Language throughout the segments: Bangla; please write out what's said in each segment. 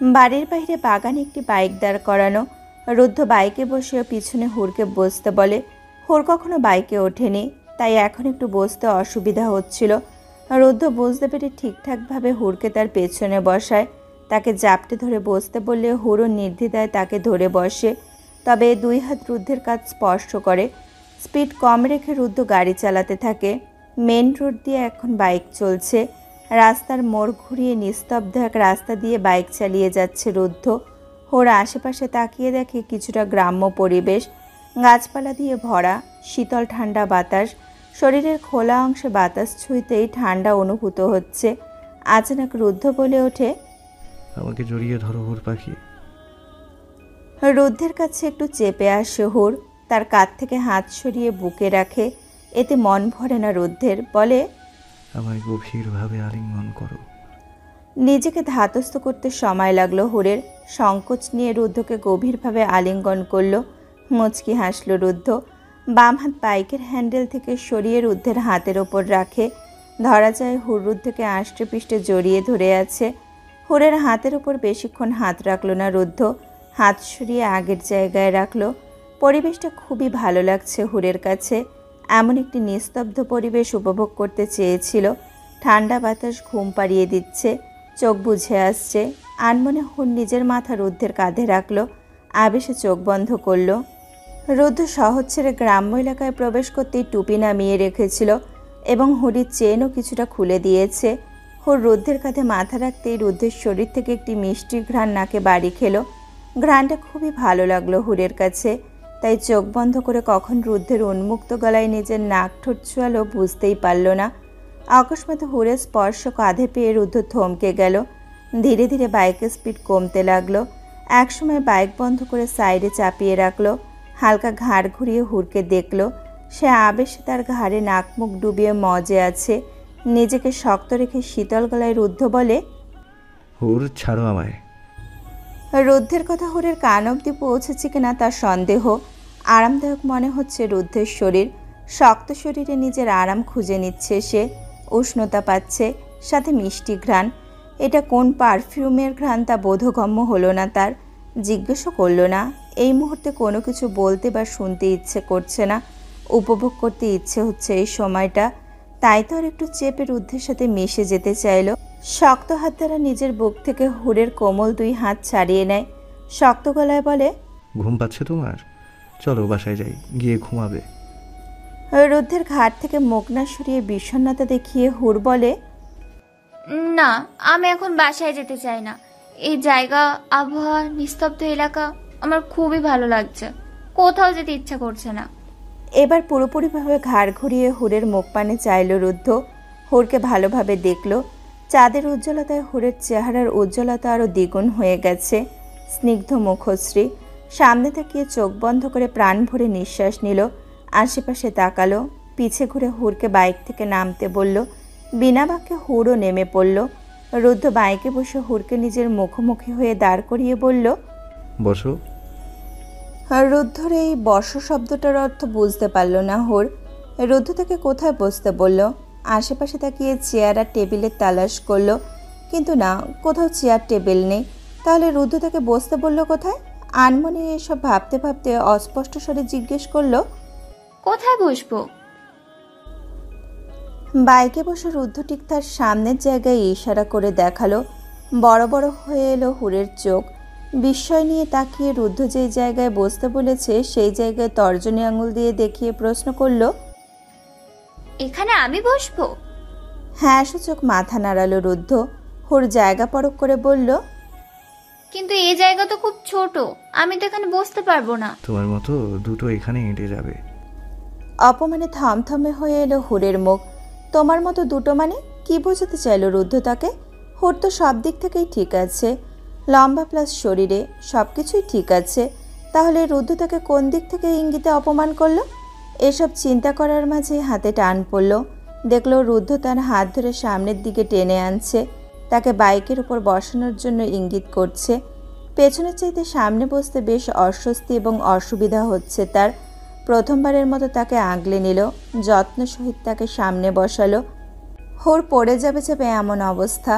বাড়ির বাইরে বাগানে একটি বাইক দাঁড় করানো। রুদ্ধ বাইকে বসেও পিছনে হুড়কে বসতে বলে। হুড় কখনো বাইকে ওঠেনি, তাই এখন একটু বসতে অসুবিধা হচ্ছিল। রুদ্ধ বুঝতে পেরে ঠিকঠাকভাবে হুড়কে তার পেছনে বসায়। তাকে জাপটে ধরে বসতে বললে হুড়ও নির্দ্বিধায় তাকে ধরে বসে, তবে 2 হাত রুদ্ধের কাজ স্পর্শ করে। স্পিড কম রেখে রুদ্ধ গাড়ি চালাতে থাকে। মেন রোড দিয়ে এখন বাইক চলছে। রাস্তার মোড় ঘুরিয়ে নিস্তব্ধ এক রাস্তা দিয়ে বাইক চালিয়ে যাচ্ছে রুদ্ধ। ওর আশেপাশে তাকিয়ে দেখে কিছুটা গ্রাম্য পরিবেশ, গাছপালা দিয়ে ভরা, শীতল ঠান্ডা বাতাস। শরীরের খোলা অংশে বাতাস ছুঁইতেই ঠান্ডা অনুভূত হচ্ছে। আচানক রুদ্ধ বলে ওঠে, আমাকে জড়িয়ে ধরো হুড় পাখি। রুদ্ধের কাছে একটু চেপে আসে হুড়, তার কাঁধ থেকে হাত সরিয়ে বুকে রাখে। এতে মন ভরে না রুদ্ধের, বলে, আমায় গভীরভাবে আলিঙ্গন করো। নিজেকে ধাতস্থ করতে সময় লাগলো হুড়ের। সংকোচ নিয়ে রুদ্ধকে গভীরভাবে আলিঙ্গন করলো। মুচকি হাসলো রুদ্ধ। বাম হাত বাইকের হ্যান্ডেল থেকে সরিয়ে রুদ্ধের হাতের ওপর রাখে। ধরা যায় হুড় রুদ্ধকে আষ্টে পিষ্টে জড়িয়ে ধরে আছে। হুড়ের হাতের ওপর বেশিক্ষণ হাত রাখলো না রুদ্ধ, হাত সরিয়ে আগের জায়গায় রাখলো। পরিবেশটা খুবই ভালো লাগছে হুড়ের কাছে। এমন একটি নিস্তব্ধ পরিবেশ উপভোগ করতে চেয়েছিল। ঠান্ডা বাতাস ঘুম পাড়িয়ে দিচ্ছে, চোখ বুঝে আসছে। আনমনে হুড় নিজের মাথা রুদ্ধের কাঁধে রাখলো, আবেশে চোখ বন্ধ করলো। রুদ্ধ শহর ছেড়ে গ্রাম্য এলাকায় প্রবেশ করতেই টুপি নামিয়ে রেখেছিল এবং হুড়ির চেনও কিছুটা খুলে দিয়েছে। হুড় রুদ্ধের কাঁধে মাথা রাখতেই রুদ্ধের শরীর থেকে একটি মিষ্টি ঘ্রাণ নাকে বাড়ি খেলো। ঘ্রাণটা খুবই ভালো লাগলো হুড়ের কাছে, তাই চোখ বন্ধ করে কখন রুদ্ধের উন্মুক্ত গলায় নিজের নাক ঠোঁট ছোঁয়ালো বুঝতেই পারল না। অকস্মাৎ হুড়ের স্পর্শ কাঁধে পেয়ে রুদ্ধ থমকে গেল। ধীরে ধীরে বাইকের স্পিড কমতে লাগলো। একসময় বাইক বন্ধ করে সাইডে চাপিয়ে রাখলো। হালকা ঘাড় ঘুরিয়ে হুড়কে দেখলো। সে আবেশে তার ঘাড়ে নাক মুখ ডুবিয়ে মজে আছে। নিজেকে শক্ত রেখে শীতল গলায় রুদ্ধ বলে, হুড় ছাড়ো আমায়। রুদ্ধের কথা হুড়ের কান অবধি পৌঁছেছে কিনা তার সন্দেহ। আরামদায়ক মনে হচ্ছে রুদ্ধের শরীর। শক্ত শরীরে নিজের আরাম খুঁজে নিচ্ছে সে। উষ্ণতা পাচ্ছে, সাথে মিষ্টি ঘ্রাণ। এটা কোন পারফিউমের ঘ্রাণ তা বোধগম্য হলো না তার। জিজ্ঞেসও করলো না। এই মুহূর্তে কোনো কিছু বলতে বা শুনতে ইচ্ছে করছে না, উপভোগ করতে ইচ্ছে হচ্ছে এই সময়টা। তাই তো আর একটু চেপে রুদ্ধের সাথে মিশে যেতে চাইলো। শক্ত হাত দ্বারা নিজের বুক থেকে হুড়ের কোমল 2 হাত ছাড়িয়ে নেয়। শক্ত গলায় বলে, ঘুম পাচ্ছে তোমার? চলো বাসায় যাই, গিয়ে ঘুমাবে। রুদ্ধের ঘাট থেকে মুখ না সরিয়ে বিষণ্ণতা দেখিয়ে হুড় বলে, না, আমি এখন বাসায় যেতে চাই না। এই জায়গা, আবহাওয়া, নিস্তব্ধ এলাকা আমার খুবই ভালো লাগছে। কোথাও যেতে ইচ্ছা করছে না। এবার পুরোপুরিভাবে ঘাড় ঘুরিয়ে হুড়ের মুখ পানে চাইল রুদ্ধ। হুড়কে ভালোভাবে দেখল। চাঁদের উজ্জ্বলতায় হুড়ের চেহারার উজ্জ্বলতা আরও দ্বিগুণ হয়ে গেছে। স্নিগ্ধ মুখশ্রী। সামনে তাকিয়ে চোখ বন্ধ করে প্রাণ ভরে নিঃশ্বাস নিল। আশেপাশে তাকালো। পিছে ঘুরে হুড়কে বাইক থেকে নামতে বলল। বিনা বাক্যে হুড়ও নেমে পড়ল। রুদ্ধ বাইকে বসে হুড়কে নিজের মুখোমুখি হয়ে দাঁড় করিয়ে বলল, বসো। রুদ্ধর এই বর্ষ শব্দটার অর্থ বুঝতে পারল না হুড়। রুদ্ধ তাকে কোথায় বসতে বলল। আশেপাশে তাকিয়ে চেয়ার আর টেবিলের তালাশ করলো, কিন্তু না, কোথাও চেয়ার টেবিল নেই। তাহলে রুদ্ধ তাকে বসতে বলল কোথায়? আনমনে এসব ভাবতে ভাবতে অস্পষ্ট স্বরে জিজ্ঞেস করলো, কোথায় বসবো? বাইকে বসে রুদ্ধ ঠিক তার সামনের জায়গায় ইশারা করে দেখালো। বড় বড় হয়ে এলো হুড়ের চোখ। বিস্ময় নিয়ে তাকিয়ে রুদ্ধ যেই জায়গায় বসতে বলেছে সেই জায়গায় তর্জনী আঙুল দিয়ে দেখিয়ে প্রশ্ন করলো, এখানে আমি বসবো? হ্যাঁ সূচক মাথা নাড়ালো রুদ্ধ। হুড় জায়গা পরখ করে বলল, কিন্তু এই জায়গা তো খুব ছোট, আমি তো এখানে বসতে পারবো না। তোমার মতো দুটো এখানে হেঁটে যাবে। অপমানে থমথমে হয়ে এলো হুড়ের মুখ। তোমার মতো দুটো মানে কি বোঝাতে চাইল রুদ্ধ তাকে? হুড় তো সব দিক থেকেই ঠিক আছে, লম্বা প্লাস শরীরে সব কিছুই ঠিক আছে। তাহলে রুদ্ধ তাকে কোন দিক থেকে ইঙ্গিতে অপমান করলো? এসব চিন্তা করার মাঝে হাতে টান পড়ল। দেখলো রুদ্ধ তার হাত ধরে সামনের দিকে টেনে আনছে, তাকে বাইকের উপর বসানোর জন্য ইঙ্গিত করছে। পেছনের চাইতে সামনে বসতে বেশ অস্বস্তি এবং অসুবিধা হচ্ছে তার। প্রথমবারের মতো তাকে আগলে নিল, যত্ন সহিত তাকে সামনে বসালো। হুড় পড়ে যাবে যাবে এমন অবস্থা।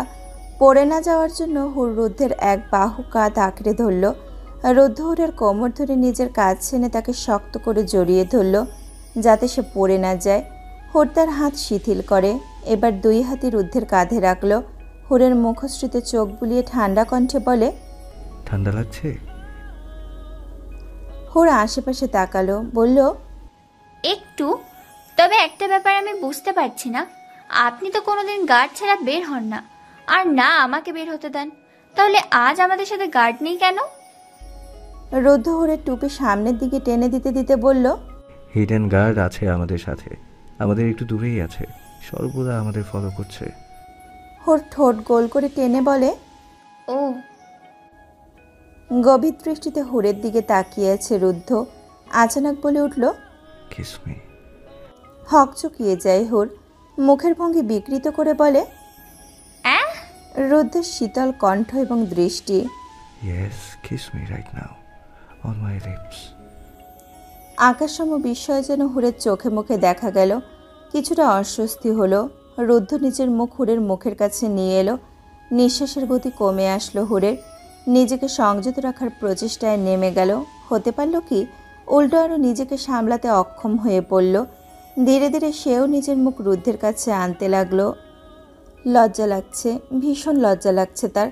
পড়ে না যাওয়ার জন্য হুর রুদ্ধের এক বাহু কাঁধ আঁকড়ে ধরল। রুদ্ধ হুরের কোমর ধরে নিজের কাজ ছেনে তাকে শক্ত করে জড়িয়ে ধরল যাতে সে পড়ে না যায়। হুর তার হাত শিথিল করে, এবার দুই হাতই রুদ্ধের কাঁধে রাখল। হুরের মুখশ্রীতে চোখ বুলিয়ে ঠান্ডা কণ্ঠে বলে, ঠান্ডা লাগছে? হুর আশেপাশে তাকালো, বলল, একটু। তবে একটা ব্যাপার আমি বুঝতে পারছি না, আপনি তো কোনোদিন গার্ড ছাড়া বের হন না, আর না আমাকে বের হতে দেন, তাহলে আজ আমাদের সাথে গার্ড নেই কেন? রুদ্ধ হুরের টুপি সামনের দিকে টেনে দিতে দিতে বলল, হিডেন গার্ড আছে আমাদের সাথে, আমাদের একটু দূরেই আছে, সর্বদা আমাদের ফলো করছে। হুর ঠোঁট গোল করে টেনে বলে। ও। গভীর দৃষ্টিতে হুরের দিকে তাকিয়ে আছে রুদ্ধ। আচানক বলে উঠল, কিস মি। হকচকিয়ে যায় হুর, মুখের ভঙ্গি বিকৃত করে বলে। অ্যাঁ? রুদ্ধের শীতল কণ্ঠ এবং দৃষ্টি। Yes, kiss me right now on my lips. আকাশসম বিস্ময় যেন হুরের চোখে মুখে দেখা গেল। কিছুটা অস্বস্তি হলো। রুদ্ধ নিজের মুখ হুরের মুখের কাছে নিয়ে এলো। নিঃশ্বাসের গতি কমে আসলো হুরের। নিজেকে সংযত রাখার প্রচেষ্টায় নেমে গেল। হতে পারল কি, উল্টো আরও নিজেকে সামলাতে অক্ষম হয়ে পড়ল। ধীরে ধীরে সেও নিজের মুখ রুদ্ধের কাছে আনতে লাগলো। লজ্জা লাগছে, ভীষণ লজ্জা লাগছে তার।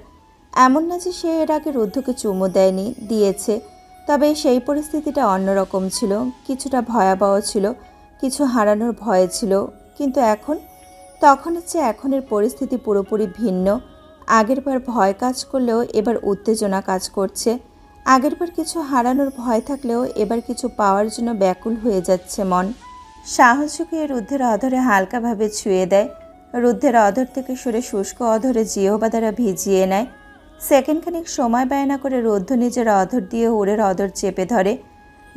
এমন না যে সে এর আগে রুদ্ধকে চুমু দেয়নি, দিয়েছে। তবে সেই পরিস্থিতিটা অন্যরকম ছিল, কিছুটা ভয়াবহ ছিল, কিছু হারানোর ভয় ছিল। কিন্তু এখন, তখনের চেয়ে এখনের পরিস্থিতি পুরোপুরি ভিন্ন। আগেরবার ভয় কাজ করলেও এবার উত্তেজনা কাজ করছে। আগেরবার কিছু হারানোর ভয় থাকলেও এবার কিছু পাওয়ার জন্য ব্যাকুল হয়ে যাচ্ছে মন। সাহস জুগিয়ে রুদ্ধের অধরে হালকাভাবে ছুঁয়ে দেয়। রুদ্ধের অধর থেকে সরে শুষ্ক অধরে জিহ্বা দ্বারা ভিজিয়ে নেয়। সেকেন্ডখানিক সময় ব্যয় না করে রুদ্ধ নিজের অধর দিয়ে হুরের অধর চেপে ধরে।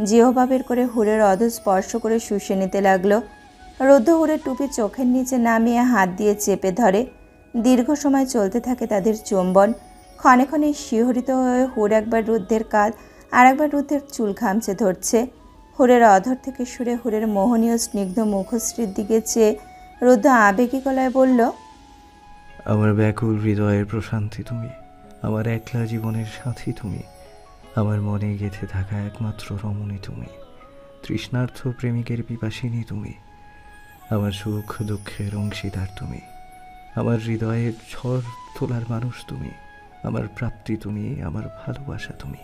জিহ্বা বের করে হুরের অধর স্পর্শ করে শুষে নিতে লাগলো। রুদ্ধ হুরের টুপি চোখের নিচে নামিয়ে হাত দিয়ে চেপে ধরে। দীর্ঘ সময় চলতে থাকে তাদের চুম্বন। ক্ষণে ক্ষণে শিহরিত হয়ে হুর একবার রুদ্ধের কাঁধ আর একবার রুদ্ধের চুল খামচে ধরছে। হুরের অধর থেকে সরে হুরের মোহনীয় স্নিগ্ধ মুখশ্রীর দিকে চেয়ে রুদ্ধ আবেগী গলায় বলল, আমার ব্যাকুল হৃদয়ের প্রশান্তি তুমি, আমার একলা জীবনের সাথী তুমি, আমার মনে গেঁথে থাকা একমাত্র রমণী তুমি, তৃষ্ণার্থ প্রেমিকের পিপাসিনী তুমি, আমার সুখ দুঃখের অংশীদার তুমি, আমার হৃদয়ের ঝড় তোলার মানুষ তুমি, আমার প্রাপ্তি তুমি, আমার ভালোবাসা তুমি।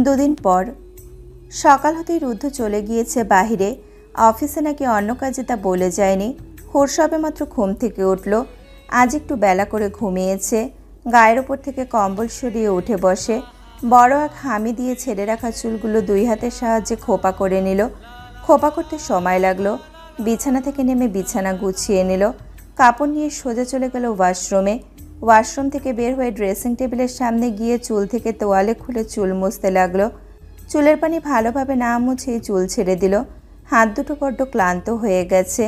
দুদিন পর সকাল হতেই রুদ্ধ চলে গিয়েছে বাহিরে। অফিসে নাকি অন্য কাজে তা বলে যায়নি। হুর সবে মাত্র ঘুম থেকে উঠল। আজ একটু বেলা করে ঘুমিয়েছে। গায়ের ওপর থেকে কম্বল সরিয়ে উঠে বসে। বড় এক হামি দিয়ে ছেড়ে রাখা চুলগুলো দুই হাতের সাহায্যে খোপা করে নিল। খোপা করতে সময় লাগলো। বিছানা থেকে নেমে বিছানা গুছিয়ে নিল। কাপড় নিয়ে সোজা চলে গেল ওয়াশরুমে। ওয়াশরুম থেকে বের হয়ে ড্রেসিং টেবিলের সামনে গিয়ে চুল থেকে তোয়ালে খুলে চুল মুছতে লাগলো। চুলের পানি ভালোভাবে না মুছেই চুল ছেড়ে দিল। হাত দুটো বড্ড ক্লান্ত হয়ে গেছে,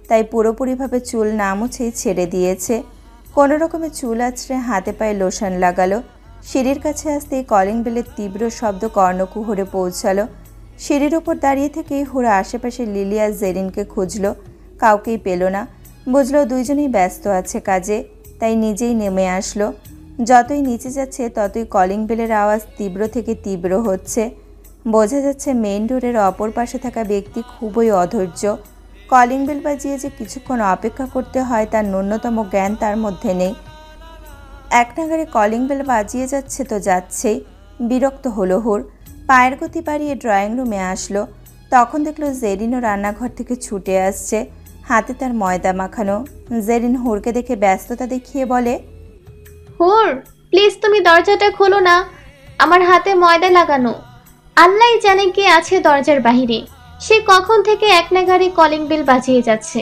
তাই পুরোপুরিভাবে চুল না মুছেই ছেড়ে দিয়েছে। কোনো রকমে চুল আঁচড়ে হাতে পায়ে লোশন লাগালো। সিঁড়ির কাছে আসতেই কলিং বেলের তীব্র শব্দ কর্ণকুহরে পৌঁছালো। সিঁড়ির ওপর দাঁড়িয়ে থেকেই হুড়া আশেপাশে লিলি আর জেরিনকে খুঁজল, কাউকেই পেল না। বুঝলো দুইজনেই ব্যস্ত আছে কাজে, তাই নিজেই নেমে আসলো। যতই নিচে যাচ্ছে ততই কলিং বেলের আওয়াজ তীব্র থেকে তীব্র হচ্ছে। বোঝা যাচ্ছে মেইন ডোরের অপর পাশে থাকা ব্যক্তি খুবই অধৈর্য। কলিং বেল বাজিয়ে যে কিছুক্ষণ অপেক্ষা করতে হয় তার ন্যূনতম জ্ঞান তার মধ্যে নেই। এক নাগারে কলিং বেল বাজিয়ে যাচ্ছে তো যাচ্ছেই। বিরক্ত হলো হুর। পায়ের গতি বাড়িয়ে ড্রয়িং রুমে আসলো। তখন দেখলো জেরিনও রান্নাঘর থেকে ছুটে আসছে, হাতে তার ময়দা মাখানো। জেরিন হুরকে দেখে ব্যস্ততা দেখিয়ে বলে, হুর, প্লিজ তুমি দরজাটা খোলো না, আমার হাতে ময়দা লাগানো। আল্লাহই জানে কে আছে দরজার বাহিরে, সে কখন থেকে এক নাগাড়ে কলিং বেল বাজিয়ে যাচ্ছে।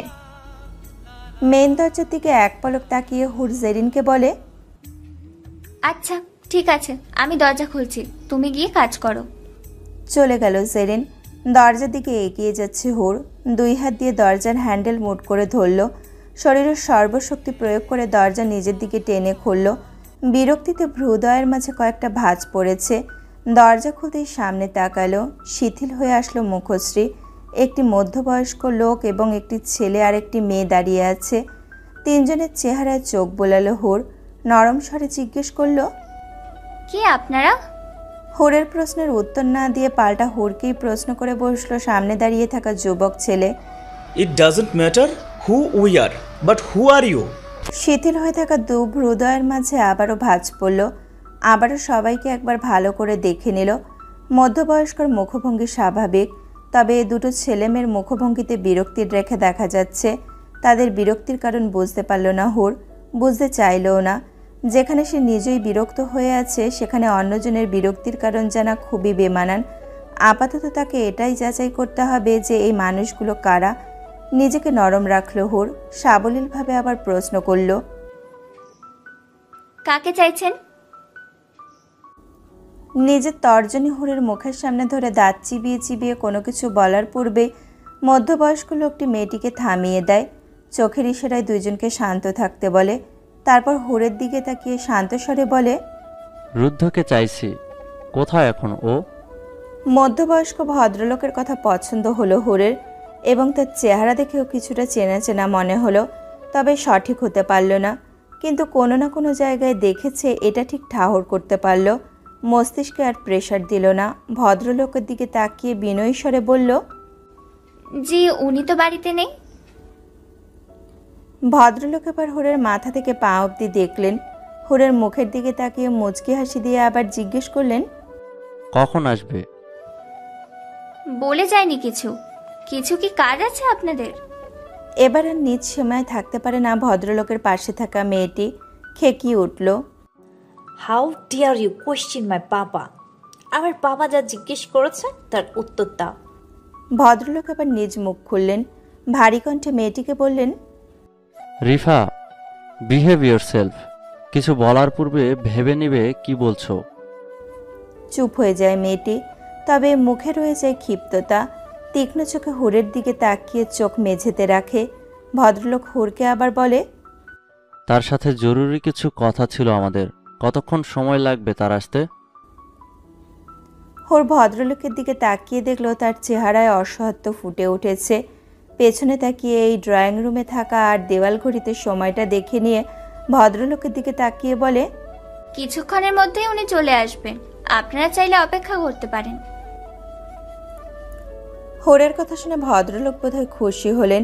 মেন দরজার দিকে এক পলক তাকিয়ে হুর জেরিনকে বলে, আচ্ছা ঠিক আছে, আমি দরজা খুলছি, তুমি গিয়ে কাজ করো। চলে গেল জেরিন। দরজার দিকে এগিয়ে যাচ্ছে হুর। দুই হাত দিয়ে দরজার হ্যান্ডেল মুট করে ধরল। শরীরের সর্বশক্তি প্রয়োগ করে দরজা নিজের দিকে টেনে খুলল। বিরক্তিতে ভ্রুদয়ের মাঝে কয়েকটা ভাঁজ পড়েছে। দরজা খুলতেই সামনে তাকালো। শিথিল হয়ে আসলো মুখশ্রী। একটি মধ্যবয়স্ক লোক এবং একটি ছেলে আর একটি মেয়ে দাঁড়িয়ে আছে। তিনজনের চেহারায় চোখ বোলালো হুর। নরম স্বরে জিজ্ঞেস করলো, কে আপনারা? হুরের প্রশ্নের উত্তর না দিয়ে পাল্টা হুরকেই প্রশ্ন করে বসলো সামনে দাঁড়িয়ে থাকা যুবক ছেলে। It doesn't matter who we are, but who are you? শিথিল হয়ে থাকা দু হৃদয়ের মাঝে আবারও ভাঁজ পড়ল। আবারও সবাইকে একবার ভালো করে দেখে নিল। মধ্যবয়স্কর মুখভঙ্গি স্বাভাবিক, তবে দুটো ছেলেমেয়ের মুখভঙ্গিতে বিরক্তির রেখা দেখা যাচ্ছে। তাদের বিরক্তির কারণ বুঝতে পারল না হুর, বুঝতে চাইলও না। যেখানে সে নিজেই বিরক্ত হয়ে আছে সেখানে অন্যজনের বিরক্তির কারণ জানা খুবই বেমানান। আপাতত তাকে এটাই যাচাই করতে হবে যে এই মানুষগুলো কারা। নিজেকে নরম রাখল হুর, সাবলীলভাবে আবার প্রশ্ন করল, কাকে চাইছেন? নিজের তর্জনী হুরের মুখের সামনে ধরে দাঁত চিবিয়ে চিবিয়ে কোনো কিছু বলার পূর্বে মধ্যবয়স্ক লোকটি মেয়েটিকে থামিয়ে দেয়। চোখের ইশারায় দুইজনকে শান্ত থাকতে বলে। তারপর হুরের দিকে তাকিয়ে শান্ত স্বরে বলে, রুদ্ধকে চাইছি, কোথায় এখন ও? মধ্যবয়স্ক ভদ্রলোকের কথা পছন্দ হলো হুরের এবং তার চেহারা দেখেও কিছুটা চেনা চেনা মনে হলো, তবে সঠিক হতে পারল না। কিন্তু কোনো না কোনো জায়গায় দেখেছে এটা ঠিক ঠাহর করতে পারল। মস্তিষ্কে আর প্রেশার দিল না। ভদ্রলোকের দিকে তাকিয়ে বিনয়ী স্বরে বলল, জি, উনি তো বাড়িতে নেই। ভদ্রলোক এবার হুরের মাথা থেকে পা অবধি দেখলেন। হুরের মুখের দিকে তাকিয়ে মুচকি হাসি দিয়ে আবার জিজ্ঞেস করলেন, কখন আসবে? বলে যায়নি কিছু। কিছু কি কাজ আছে আপনাদের? এবার আর নিজ সীমায় থাকতে পারে না ভদ্রলোকের পাশে থাকা মেয়েটি। খেকিয়ে উঠল, হাউ ডিয়ার ইউ কোয়েশ্চেন মাই বাবা? আমার বাবা যা জিজ্ঞেস করেছে তার উত্তর দাও। ভদ্রলোক আবার নিজ মুখ খুললেন। ভারী কণ্ঠে মেয়েটিকে বললেন, রিফা, বিহেভ ইয়োরসেলফ। কিছু বলার পূর্বে ভেবে নিবে কি বলছো। চুপ হয়ে যায় মেয়েটি, তবে মুখে রয়ে যায় ক্ষিপ্ততা। তীক্ষ্ণ চোখে হুরের দিকে তাকিয়ে চোখ মেঝেতে রাখে। ভদ্রলোক হুরকে আবার বলে, তার সাথে জরুরি কিছু কথা ছিল আমাদের। কতক্ষণ সময় লাগবে তার আসতে? হুর ভদ্রলোকের দিকে তাকিয়ে দেখল তার চেহারায় অসহায়ত্ব ফুটে উঠেছে। পেছনে তাকিয়ে এই ড্রয়িং রুমে থাকা আর দেওয়াল ঘড়িতে সময়টা দেখে নিয়ে ভদ্রলোকের দিকে তাকিয়ে বলে, কিছুক্ষণের মধ্যেই উনি চলে আসবেন, আপনারা চাইলে অপেক্ষা করতে পারেন। হুরের কথা শুনে ভদ্রলোক বোধহয় খুশি হলেন।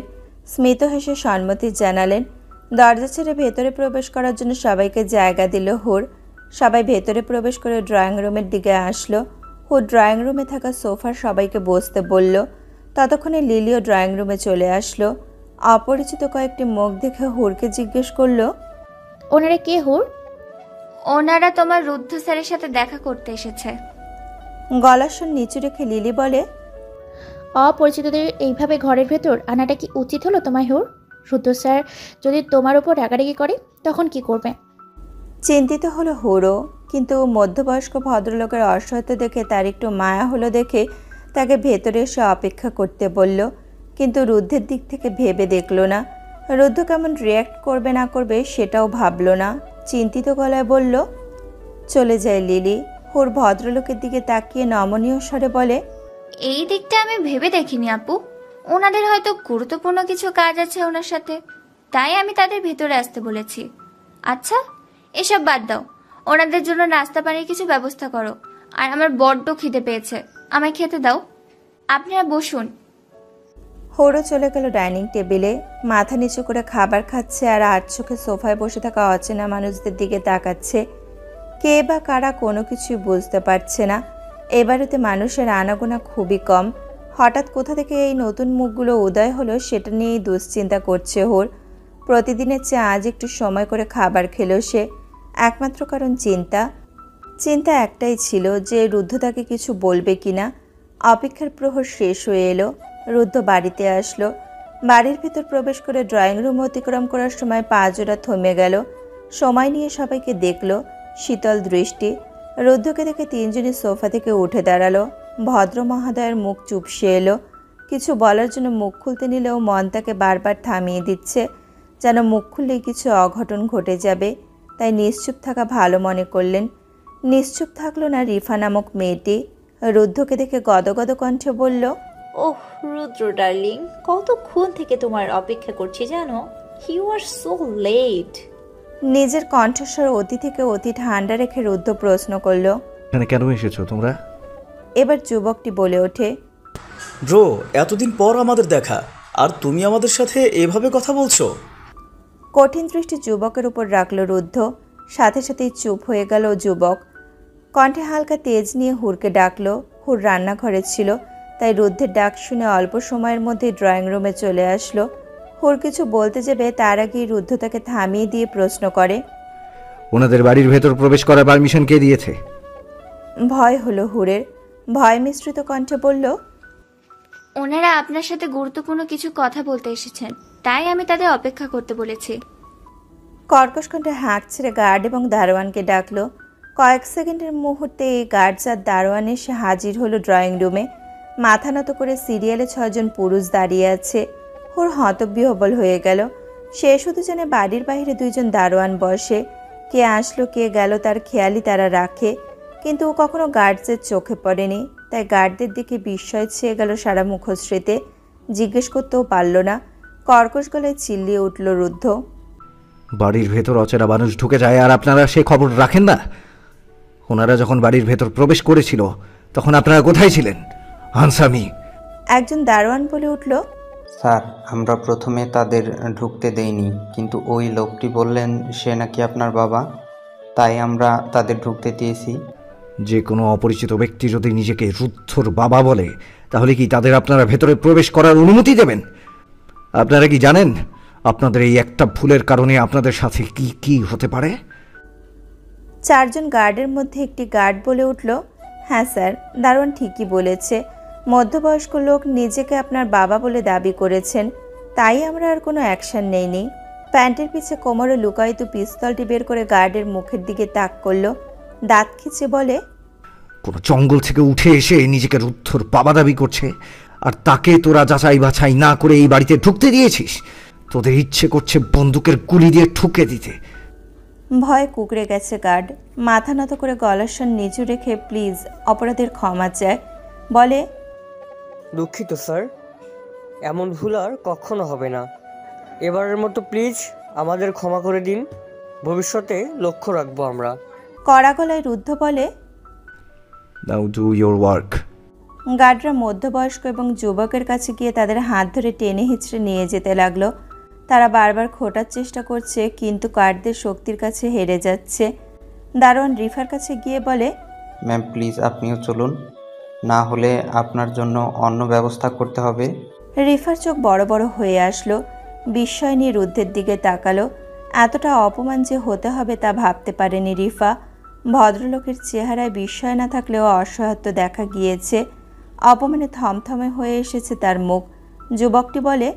স্মিত হেসে সম্মতি জানালেন। দরজা ছেড়ে ভেতরে প্রবেশ করার জন্য সবাইকে জায়গা দিল হুর। সবাই ভেতরে প্রবেশ করে ড্রয়িং রুমের দিকে আসলো। হুর ড্রয়িং রুমে থাকা সোফার সবাইকে বসতে বলল। ততক্ষণে লিলিও ড্রয়িং রুমে চলে আসলো। অপরিচিত কয়েকটি মুখ দেখে হুরকে জিজ্ঞেস করলো, ওনারা কে হুর? ওনারা তোমার রুদ্ধ স্যারের সাথে দেখা করতে এসেছে। গলার স্বর নিচু রেখে লিলি বলে, অপরিচিতদের এইভাবে ঘরের ভেতর আনাটা কি উচিত হলো তোমার হুর? রুদ্র স্যার যদি তোমার উপর রাগারাগি করে তখন কি করবে? চিন্তিত হলো হুরও, কিন্তু মধ্যবয়স্ক ভদ্রলোকের অসহায়তা দেখে তার একটু মায়া হলো দেখে তাকে ভেতরে এসে অপেক্ষা করতে বলল। কিন্তু রুদ্ধের দিক থেকে ভেবে দেখল না। রুদ্ধ কেমন রিয়্যাক্ট করবে না করবে সেটাও ভাবল না। চিন্তিত গলায় বলল, চলে যায় লিলি। হুর ভদ্রলোকের দিকে তাকিয়ে নমনীয় স্বরে বলে, এই দিকটা আমি ভেবে দেখিনি আপু। ওনাদের হয়তো গুরুত্বপূর্ণ কিছু কাজ আছে ওনার সাথে, তাই আমি তাদের ভেতরে আসতে বলেছি। আচ্ছা, এসব বাদ দাও, ওনাদের জন্য নাস্তা পানির কিছু ব্যবস্থা করো। আর আমার বড্ড খিদে পেয়েছে, আমায় খেতে দাও। আপনারা বসুন। হুরও চলে গেল ডাইনিং টেবিলে। মাথা নিচু করে খাবার খাচ্ছে আর আট চোখে সোফায় বসে থাকা অচেনা মানুষদের দিকে তাকাচ্ছে। কে বা কারা কোনো কিছুই বুঝতে পারছে না। এবারেতে মানুষের আনাগোনা খুবই কম। হঠাৎ কোথা থেকে এই নতুন মুখগুলো উদয় হলো সেটা নিয়েই দুশ্চিন্তা করছে হুর। প্রতিদিনের চেয়ে আজ একটু সময় করে খাবার খেলো সে। একমাত্র কারণ চিন্তা একটাই ছিল যে রুদ্ধ তাকে কিছু বলবে কিনা। অপেক্ষার প্রহর শেষ হয়ে এলো। রুদ্ধ বাড়িতে আসলো। বাড়ির ভিতর প্রবেশ করে ড্রয়িং রুম অতিক্রম করার সময় পা জোড়া থমে গেল। সময় নিয়ে সবাইকে দেখল। শীতল দৃষ্টি। রুদ্ধকে দেখে তিনজনই সোফা থেকে উঠে দাঁড়ালো। ভদ্র মহোদয়ের মুখ চুপসে এলো। কিছু বলার জন্য মুখ খুলতে নিলেও মন তাকে বারবার থামিয়ে দিচ্ছে, যেন মুখ খুললেই কিছু অঘটন ঘটে যাবে। তাই নিশ্চুপ থাকা ভালো মনে করলেন। নিশ্চুপ থাকলো না রিফা নামক মেয়েটি। রুদ্ধকে দেখে গদগদ কণ্ঠে বলল, ওহ রুদ্র ডার্লিং, কতক্ষণ থেকে তোমার অপেক্ষা করছি জানো? You are so late. নিজের কণ্ঠস্বর অতি থেকে অতি ঠান্ডা রেখে রুদ্ধ প্রশ্ন করলো। এখানে কেন এসেছো তোমরা? এবার যুবকটি বলে ওঠে, ব্রো, এতদিন পর আমাদের দেখা, আর তুমি আমাদের সাথে এভাবে কথা বলছো? কঠিন দৃষ্টি যুবকের উপর রাখল রুদ্ধ। সাথে সাথেই চুপ হয়ে গেল যুবক। কণ্ঠে হালকা তেজ নিয়ে হুরকে ডাকলো। হুর রান্নাঘরে ছিল, তাই রুদ্ধের ডাক শুনে অল্প সময়ের মধ্যেই ড্রয়িং রুমে চলে আসলো। হুর কিছু বলতে যাবে তার আগেই রুদ্ধ তাকে থামিয়ে দিয়ে প্রশ্ন করে, ওনাদের বাড়ির ভেতর প্রবেশ করার পারমিশন কে দিয়েছে? ভয় হলো হুরের। ভয় মিশ্রিত কণ্ঠে বলল, ওনারা আপনার সাথে গুরুত্বপূর্ণ কিছু কথা বলতে এসেছেন, তাই আমি তাদের অপেক্ষা করতে বলেছি। কর্কশ কণ্ঠে হাঁক ছেড়ে গার্ড এবং দারোয়ানকে ডাকলো। কয়েক সেকেন্ডের মুহূর্তে এই গার্ড আর দারোয়ান এসে হাজির হলো ড্রয়িং রুমে। মাথা নত করে সিরিয়ালে 6 জন পুরুষ দাঁড়িয়ে আছে। ওর হতবিহ্বল হয়ে গেল। সে শুধু জানে বাড়ির বাইরে 2 জন দারোয়ান বসে। কে আসলো কে গেল তার খেয়ালই তারা রাখে, কিন্তু ও কখনো গার্ডদের চোখে পড়েনি। তাই গার্ডদের দিকে বিস্ময় ছেয়ে গেল সারা মুখশ্রীতে। জিজ্ঞেস করতেও পারল না। কর্কশ গলায় চিল্লিয়ে উঠল রুদ্ধ, বাড়ির ভেতর অচেনা মানুষ ঢুকে যায় আর আপনারা সে খবর রাখেন না? ওনারা যখন বাড়ির ভেতর প্রবেশ করেছিল তখন আপনারা কোথায় ছিলেন? Answer me. একজন দারোয়ান বলে উঠল, স্যার, আমরা প্রথমে তাদের ঢুকতে দেইনি, কিন্তু ওই লোকটি বললেন সে নাকি আপনার বাবা, তাই আমরা তাদের ঢুকতে দিয়েছি। যে কোনো অপরিচিত ব্যক্তি যদি নিজেকে রুদ্ধর বাবা বলে, তাহলে কি তাদের আপনারা ভেতরে প্রবেশ করার অনুমতি দেবেন? আপনারা কি জানেন আপনাদের এই একটা ভুলের কারণে আপনাদের সাথে কি কি হতে পারে? 4 জন গার্ডের মধ্যে একটি গার্ড বলে উঠল, হ্যাঁ স্যার, দারোয়ান ঠিকই বলেছে। মধ্যবয়স্ক লোক নিজেকে আপনার বাবা বলে দাবি করেছেন, তাই আমরা আর কোনো অ্যাকশন নেইনি। প্যান্টের পিছে কোমরে লুকায়িত পিস্তলটি বের করে গার্ডের মুখের দিকে তাক করলো। দাঁত খিচে বলে, কোনো জঙ্গল থেকে উঠে এসে নিজেকে রুদ্ধর বাবা দাবি করছে, আর তাকে তোরা যাচাই বাছাই না করে এই বাড়িতে ঢুকতে দিয়েছিস? তোদের ইচ্ছে করছে বন্দুকের গুলি দিয়ে ঠুকে দিতে। ভয়ে কুকড়ে গেছে গার্ড। মাথা নত করে গলার স্বর নিচু রেখে প্লিজ অপরাধের ক্ষমা চায়। বলে, দুঃখিত স্যার, এমন ভুল আর কখনো হবে না। এবারের মতো প্লিজ আমাদের ক্ষমা করে দিন, ভবিষ্যতে লক্ষ্য রাখবো আমরা। কড়া গলায় রুদ্ধ বলে, নাও ডু ইয়োর ওয়ার্ক। গার্ডরা মধ্যবয়স্ক এবং যুবকের কাছে গিয়ে তাদের হাত ধরে টেনে হিঁচড়ে নিয়ে যেতে লাগলো। তারা বারবার খোঁটার চেষ্টা করছে, কিন্তু গার্ডদের শক্তির কাছে হেরে যাচ্ছে। দারোয়ান রিফার কাছে গিয়ে বলে, ম্যাম প্লিজ আপনিও চলুন, না হলে আপনার জন্য অন্য ব্যবস্থা করতে হবে। রিফার চোখ বড় বড় হয়ে আসলো। বিস্ময় নিয়ে রুদ্ধের দিকে তাকালো। এতটা অপমান যে হতে হবে তা ভাবতে পারেনি রিফা। ভদ্রলোকের চেহারায় বিস্ময় না থাকলেও অসহায়ত্ব দেখা গিয়েছে। অপমানে থমথমে হয়ে এসেছে তার মুখ। যুবকটি বলে,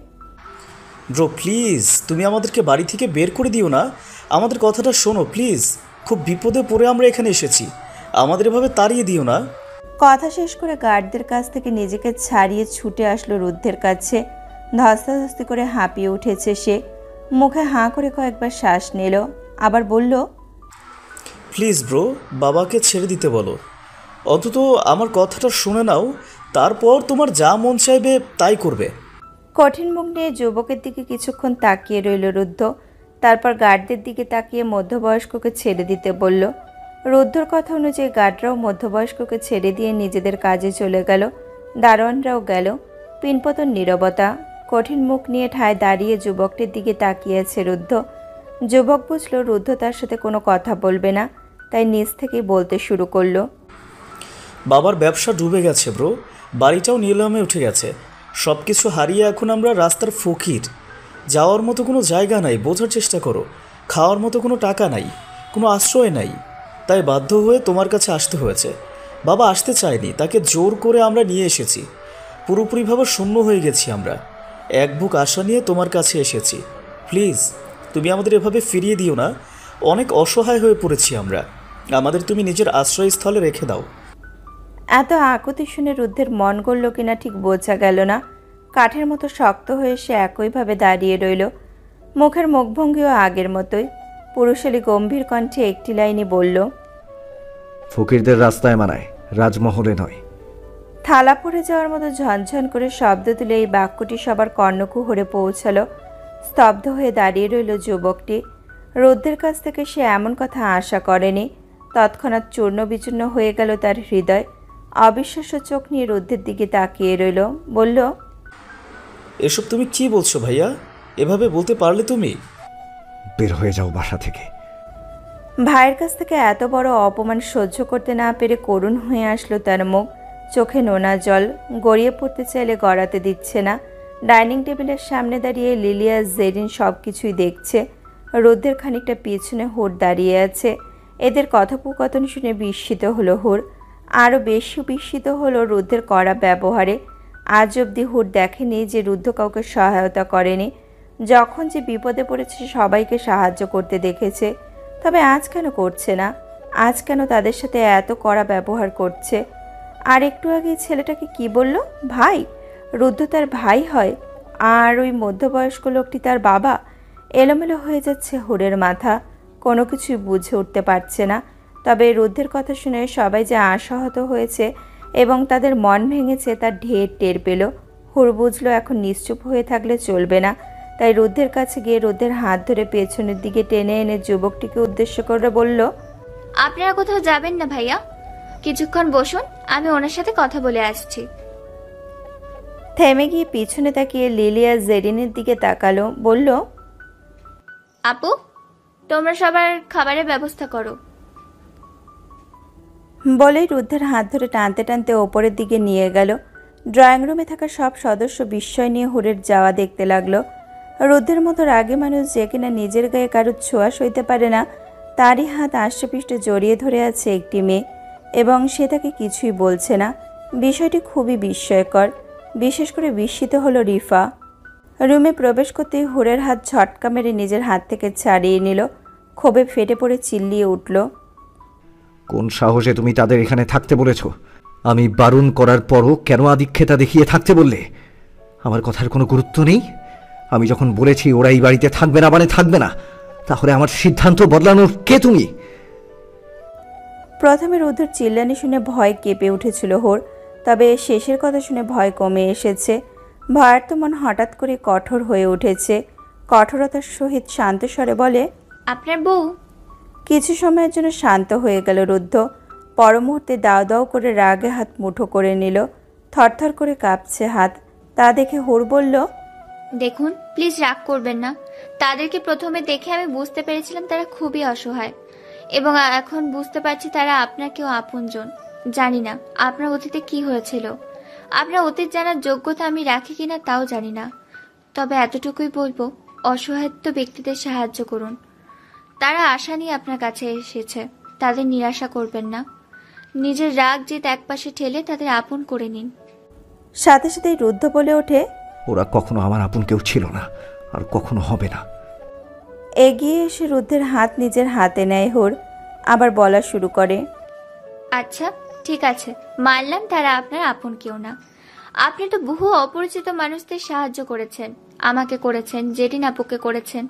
ব্রো প্লিজ, তুমি আমাদেরকে বাড়ি থেকে বের করে দিও না। আমাদের কথাটা শোনো প্লিজ। খুব বিপদে পড়ে আমরা এখানে এসেছি, আমাদের এভাবে তাড়িয়ে দিও না। কথা শেষ করে গার্ডদের কাছ থেকে নিজেকে ছাড়িয়ে ছুটে আসলো রুদ্ধের কাছে। ধস্তাধস্তি করে হাঁপিয়ে উঠেছে সে। মুখে হাঁ করে কয়েকবার শ্বাস নিল, আবার বলল, প্লিজ ব্রো, বাবাকে ছেড়ে দিতে বলো। অন্তত আমার কথাটা শুনে নাও, তারপর তোমার যা মন চাইবে তাই করবে। কঠিন মুখ নিয়ে যুবকের দিকে কিছুক্ষণ তাকিয়ে রইল রুদ্ধ। তারপর গার্ডদের দিকে তাকিয়ে মধ্যবয়স্ককে ছেড়ে দিতে বলল। রুদ্ধর কথা অনুযায়ী গার্ডরাও মধ্যবয়স্ককে ছেড়ে দিয়ে নিজেদের কাজে চলে গেল। দারোয়ানরাও গেল। পিনপতন নীরবতা। কঠিন মুখ নিয়ে ঠায় দাঁড়িয়ে যুবকটির দিকে তাকিয়েছে রুদ্ধ। যুবক বুঝল রুদ্ধ তার সাথে কোনো কথা বলবে না, তাই নিজ থেকেই বলতে শুরু করলো, বাবার ব্যবসা ডুবে গেছে ব্রো, বাড়িটাও নিলামে উঠে গেছে। সব কিছু হারিয়ে এখন আমরা রাস্তার ফকির। যাওয়ার মতো কোনো জায়গা নাই, বোঝার চেষ্টা করো। খাওয়ার মতো কোনো টাকা নাই, কোনো আশ্রয় নাই, তাই বাধ্য হয়ে তোমার কাছে আসতে হয়েছে। বাবা আসতে চায়নি, তাকে জোর করে আমরা নিয়ে এসেছি। পুরোপুরিভাবে শূন্য হয়ে গেছি আমরা। এক বুক আশা নিয়ে তোমার কাছে এসেছি। প্লিজ তুমি আমাদের এভাবে ফিরিয়ে দিও না, অনেক অসহায় হয়ে পড়েছি আমরা। আমাদের তুমি নিজের আশ্রয়স্থলে রেখে দাও। এত আকুতি শুনে রুদ্ধের মন গড়ল কিনা ঠিক বোঝা গেল না। কাঠের মতো শক্ত হয়ে সে একইভাবে দাঁড়িয়ে রইল। মুখের মুখভঙ্গিও আগের মতোই। পুরুষালী গম্ভীর কণ্ঠে একটি লাইনই বলল, ফকিরদের রাস্তায় মানায়, রাজমহলে নয়। থালা পড়ে যাওয়ার মতো ঝনঝন করে শব্দ তুলে এই বাক্যটি সবার কর্ণকুহরে পৌঁছালো। স্তব্ধ হয়ে দাঁড়িয়ে রইল যুবকটি। রুদ্ধের কাছ থেকে সে এমন কথা আশা করেনি। তৎক্ষণাৎ চূর্ণ বিচূর্ণ হয়ে গেল তার হৃদয়। অবিশ্বাস্য চোখ নিয়ে রুদ্ধের দিকে তাকিয়ে রইল, বলল, এসব তুমি কি বলছো ভাইয়া? এভাবে বলতে পারলে তুমি? বের হয়ে যাও বাসা থেকে। ভাইয়ের কাছ থেকে এত বড় অপমান সহ্য করতে না পেরে করুণ হয়ে আসলো তার মুখ। চোখে নোনা জল গড়িয়ে পড়তে চাইলে গড়াতে দিচ্ছে না। ডাইনিং টেবিলের সামনে দাঁড়িয়ে লিলিয়া জেরিন সব কিছুই দেখছে। রুদ্ধের খানিকটা পিছনে হুর দাঁড়িয়ে আছে। এদের কথোপকথন শুনে বিস্মিত হলো হুর। আরও বেশি বিস্মিত হলো রুদ্ধের কড়া ব্যবহারে। আজ অবধি হুর দেখেনি যে রুদ্ধ কাউকে সহায়তা করেনি। যখন যে বিপদে পড়েছে সবাইকে সাহায্য করতে দেখেছে, তবে আজ কেন করছে না? আজ কেন তাদের সাথে এত কড়া ব্যবহার করছে? আর একটু আগে ছেলেটাকে কি বলল? ভাই? রুদ্ধ তার ভাই হয়, আর ওই মধ্যবয়স্ক লোকটি তার বাবা? এলোমেলো হয়ে যাচ্ছে হুরের মাথা, কোনো কিছুই বুঝে উঠতে পারছে না। তবে রুদ্ধের কথা শুনে সবাই যে আশাহত হয়েছে এবং তাদের মন ভেঙেছে তার ঢের টের পেল। হুর বুঝলো এখন নিশ্চুপ হয়ে থাকলে চলবে না। তাই রুদ্ধের কাছে গিয়ে রুদ্ধের হাত ধরে পেছনের দিকে টেনে এনে যুবকটিকে উদ্দেশ্য করে বলল, আপনারা কোথাও যাবেন না ভাইয়া, কিছুক্ষণ বসুন, আমি ওনার সাথে কথা বলে আসছি। থেমে গিয়ে পিছনে তাকিয়ে লিলিয়া জেরিনের দিকে তাকালো, বলল, আপু, তোমরা সবার খাবারের ব্যবস্থা করো। বলেই রুদ্ধের হাত ধরে টানতে টানতে ওপরের দিকে নিয়ে গেল। ড্রয়িং রুমে থাকা সব সদস্য বিস্ময় নিয়ে হুরের যাওয়া দেখতে লাগলো। রুদ্ধের মতো রাগে মানুষ যে কিনা নিজের গায়ে কারোর ছোঁয়া সইতে পারে না, তারই হাত আষ্টেপৃষ্টে জড়িয়ে ধরে আছে একটি মেয়ে, এবং সে তাকে কিছুই বলছে না। বিষয়টি খুবই বিস্ময়কর। বিশেষ করে বিস্মিত হলো রিফা। রুমে প্রবেশ করতেই হুরের হাত ঝটকা মেরে নিজের হাত থেকে ছাড়িয়ে নিল। ক্ষোভে ফেটে পড়ে চিল্লিয়ে উঠল, কোন সাহসে তুমি তাদের এখানে থাকতে বলেছ? আমি বারণ করার পরও কেন আদিক্ষেতা দেখিয়ে থাকতে বললে? আমার কথার কোনো গুরুত্ব নেই? আমি যখন বলেছি ওরা এই বাড়িতে থাকবে না মানে থাকবে না, তাহলে আমার সিদ্ধান্ত বদলানোর কে তুমি? প্রথমে রুদ্ধের চিল্লানি শুনে ভয় কেঁপে উঠেছিল হোর, তবে শেষের কথা শুনে ভয় কমে এসেছে। ভয়ার্ত মন হঠাৎ করে কঠোর হয়ে উঠেছে। কঠোরতার সহিত শান্ত স্বরে বলে, আপনার বউ? কিছু সময়ের জন্য শান্ত হয়ে গেল রুদ্ধ। পর মুহূর্তে দাও দাও করে রাগে হাত মুঠো করে নিল। থরথর করে কাঁপছে হাত। তা দেখে হুর বলল, দেখুন, প্লিজ রাগ করবেন না। তাদেরকে প্রথমে দেখে আমি বুঝতে পেরেছিলাম তারা খুবই অসহায়, এবং এখন বুঝতে পারছি তারা আপনার কেউ আপনজন। জানি না আপনার অতীতে কি হয়েছিল, আপনার অতীত জানার যোগ্যতা আমি রাখি কিনা তাও জানি না, তবে এতটুকুই বলবো, অসহায়ত্ব ব্যক্তিদের সাহায্য করুন। তারা আশা নিয়ে আপনার কাছে এসেছে, তাদের নিরাশা করবেন না। নিজের রাগ জিত একপাশে ঠেলে তাদের আপন করে নিন। সাথে সাথেই রুদ্ধ বলে ওঠে, ওরা কখনো আমার আপন কেউ ছিল না, আর কখনো হবে না। এগিয়ে এসে রুদ্ধের হাত নিজের হাতে নেয় হুর। আবার বলা শুরু করে, আচ্ছা ঠিক আছে, মানলাম তারা আপনার আপন কেউ না। আপনি তো বহু অপরিচিত মানুষদের সাহায্য করেছেন, আমাকে করেছেন, জেরিন আপুকে করেছেন,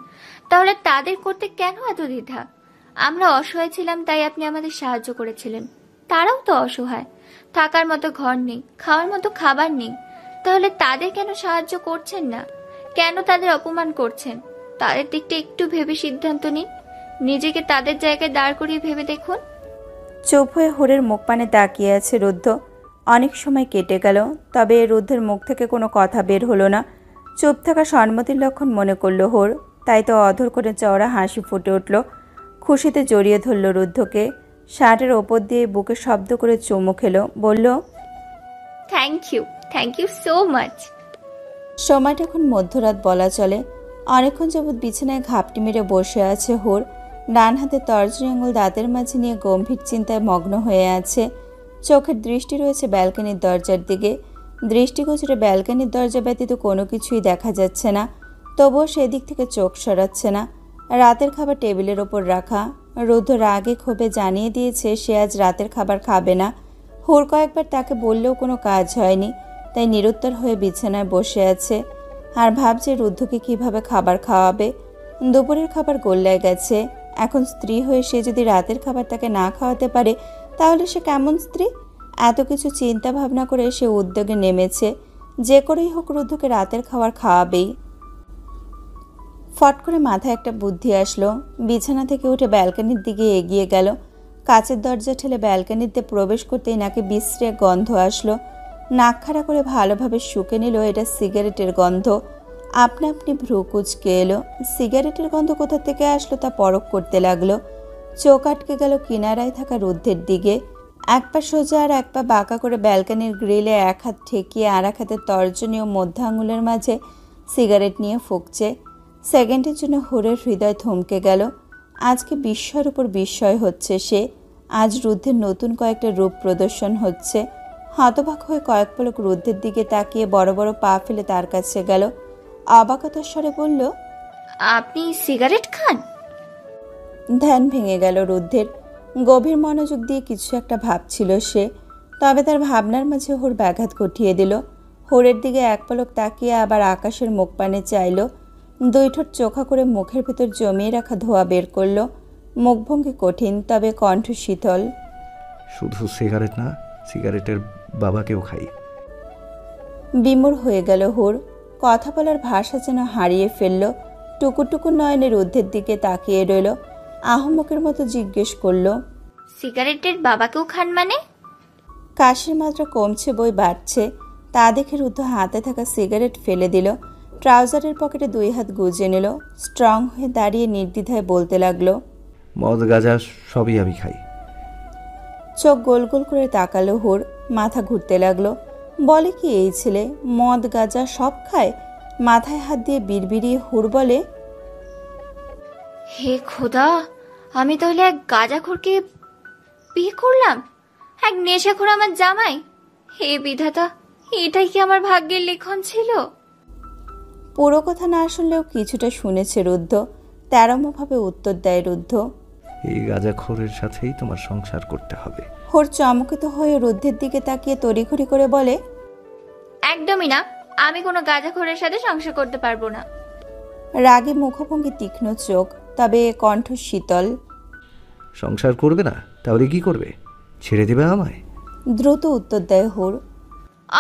তাহলে তাদের করতে কেন এত দ্বিধা? আমরা অসহায় ছিলাম তাই আপনি আমাদের সাহায্য করেছিলেন। তারাও তো অসহায়, থাকার মতো ঘর নেই, খাওয়ার মতো খাবার নেই, তাহলে তাদের কেন সাহায্য করছেন না? কেন তাদের অপমান করছেন? তাদের দিকটা একটু ভেবে সিদ্ধান্ত নিন। নিজেকে তাদের জায়গায় দাঁড় করিয়ে ভেবে দেখুন। চুপ হয়ে হুরের মুখ পানে তাকিয়ে আছে রুদ্ধ। অনেক সময় কেটে গেল, তবে রুদ্ধের মুখ থেকে কোনো কথা বের হলো না। চুপ থাকা সম্মতির লক্ষণ মনে করল হোর, তাই তো অধর করে চওড়া হাসি ফুটে উঠল। খুশিতে জড়িয়ে ধরল রুদ্ধকে। শার্টের ওপর দিয়ে বুকে শব্দ করে চুমু খেলো, বলল, থ্যাংক ইউ সো মাচ। সময়টা এখন মধ্যরাত বলা চলে। অনেকক্ষণ যাবৎ বিছানায় ঘাপটি মেরে বসে আছে হুর। ডান হাতে তর্জনী আঙুল দাঁতের মাঝে নিয়ে গম্ভীর চিন্তায় মগ্ন হয়ে আছে। চোখের দৃষ্টি রয়েছে ব্যালকনির দরজার দিকে। দৃষ্টিগোচরে ব্যালকনির দরজা ব্যতীত কোনো কিছুই দেখা যাচ্ছে না, তবুও সেদিক থেকে চোখ সরাচ্ছে না। রাতের খাবার টেবিলের ওপর রাখা। রুদ্ধ রাগে ক্ষোভে জানিয়ে দিয়েছে সে আজ রাতের খাবার খাবে না। হুর কয়েকবার তাকে বললেও কোনো কাজ হয়নি, তাই নিরুত্তর হয়ে বিছানায় বসে আছে আর ভাবছে রুদ্ধকে কিভাবে খাবার খাওয়াবে। দুপুরের খাবার গোল্লায় গেছে। এখন স্ত্রী হয়ে সে যদি রাতের খাবার তাকে না খাওয়াতে পারে, তাহলে সে কেমন স্ত্রী? এত কিছু চিন্তা ভাবনা করে সে উদ্যোগে নেমেছে। যে করেই হোক রুদ্ধকে রাতের খাবার খাওয়াবেই। ফট করে মাথায় একটা বুদ্ধি আসলো। বিছানা থেকে উঠে ব্যালকনির দিকে এগিয়ে গেল। কাচের দরজা ঠেলে ব্যালকনিতে প্রবেশ করতেই নাকে বিশ্রী এক গন্ধ আসলো। নাক খাড়া করে ভালোভাবে শুকে নিল এটা সিগারেটের গন্ধ। আপনা আপনি ভ্রু কুঁচকে এলো। সিগারেটের গন্ধ কোথা থেকে আসলো তা পরখ করতে লাগলো। চোখ আটকে গেল কিনারায় থাকা রুদ্ধের দিকে। এক পা সোজা আর এক পা বাঁকা করে ব্যালকনির গ্রিলে এক হাত ঠেকিয়ে আর এক হাতের তর্জনী ও মধ্য আঙুলের মাঝে সিগারেট নিয়ে ফুঁকছে। সেকেন্ডের জন্য হুরের হৃদয় থমকে গেল। আজকে বিস্ময়ের উপর বিস্ময় হচ্ছে সে। আজ রুদ্ধের নতুন কয়েকটা রূপ প্রদর্শন হচ্ছে। হতবাক হয়ে কয়েক পলক রুদ্ধের দিকে তাকিয়ে বড় বড় পা ফেলে তার কাছে গেল। অবাকতার স্বরে বলল, আপনি সিগারেট খান? ধ্যান ভেঙে গেল রুদ্ধের। গভীর মনোযোগ দিয়ে কিছু একটা ভাবছিল সে। তবে তার ভাবনার মাঝে হুর ব্যাঘাত ঘটিয়ে দিল। হুরের দিকে এক পলক তাকিয়ে আবার আকাশের মুখ পানে চাইল। দুই ঠোঁট চোখা করে মুখের ভেতর জমিয়ে রাখা ধোঁয়া বের করল। মুখভঙ্গি কঠিন, তবে কণ্ঠ শীতল। শুধু সিগারেট না, সিগারেটের বাবাকেও খাই। বিমূঢ় হয়ে গেল হুর। কথা বলার ভাষা যেন হারিয়ে ফেলল। টুকুর টুকুর নয়নে রুদ্ধের দিকে তাকিয়ে রইল। আহম্মকের মতো জিজ্ঞেস করল, সিগারেটের বাবাকেও খান মানে? কাশির মাত্রা কমছে বই বাড়ছে। তা দেখে রুদ্ধ হাতে থাকা সিগারেট ফেলে দিল। ট্রাউজারের পকেটে দুই হাত গুজে নিল। স্ট্রং হয়ে দাঁড়িয়ে নির্দ্বিধায় বলতে লাগলো, মদ গাঁজা সবই আমি খাই। চোখ গোল গোল করে তাকালো হুর। মাথা ঘুরতে লাগলো। বলে কি এই ছেলে, মদ গাঁজা সব খায়? মাথায় হাত দিয়ে বিড়বিড়িয়ে হুর বলে, হে খোদা, আমি তাহলে এক গাঁজাখোরকে বিয়ে করলাম, এক নেশাখোর আমার জামাই। হে বিধাতা, এটাই কি আমার ভাগ্যের লিখন ছিল? পুরো কথা না শুনলেও কিছুটা শুনেছে রুদ্ধ। তেরমভাবে উত্তর দেয় রুদ্ধ, এই গাঁজাখোরের সাথেই তোমার সংসার করতে হবে। হুর চমকিত হয়ে রুদ্ধের দিকে তাকিয়ে তড়িঘড়ি করে বলে, একদমই না, আমি কোনো গাঁজাখোরের সাথে সংসার করতে পারবো না। রাগে মুখভঙ্গি তীক্ষ্ণ চোখ, তবে কণ্ঠ শীতল। সংসার করবে না? তাহলে কি করবে? ছেড়ে দেবে আমায়? দ্রুত উত্তর দেয় হুর।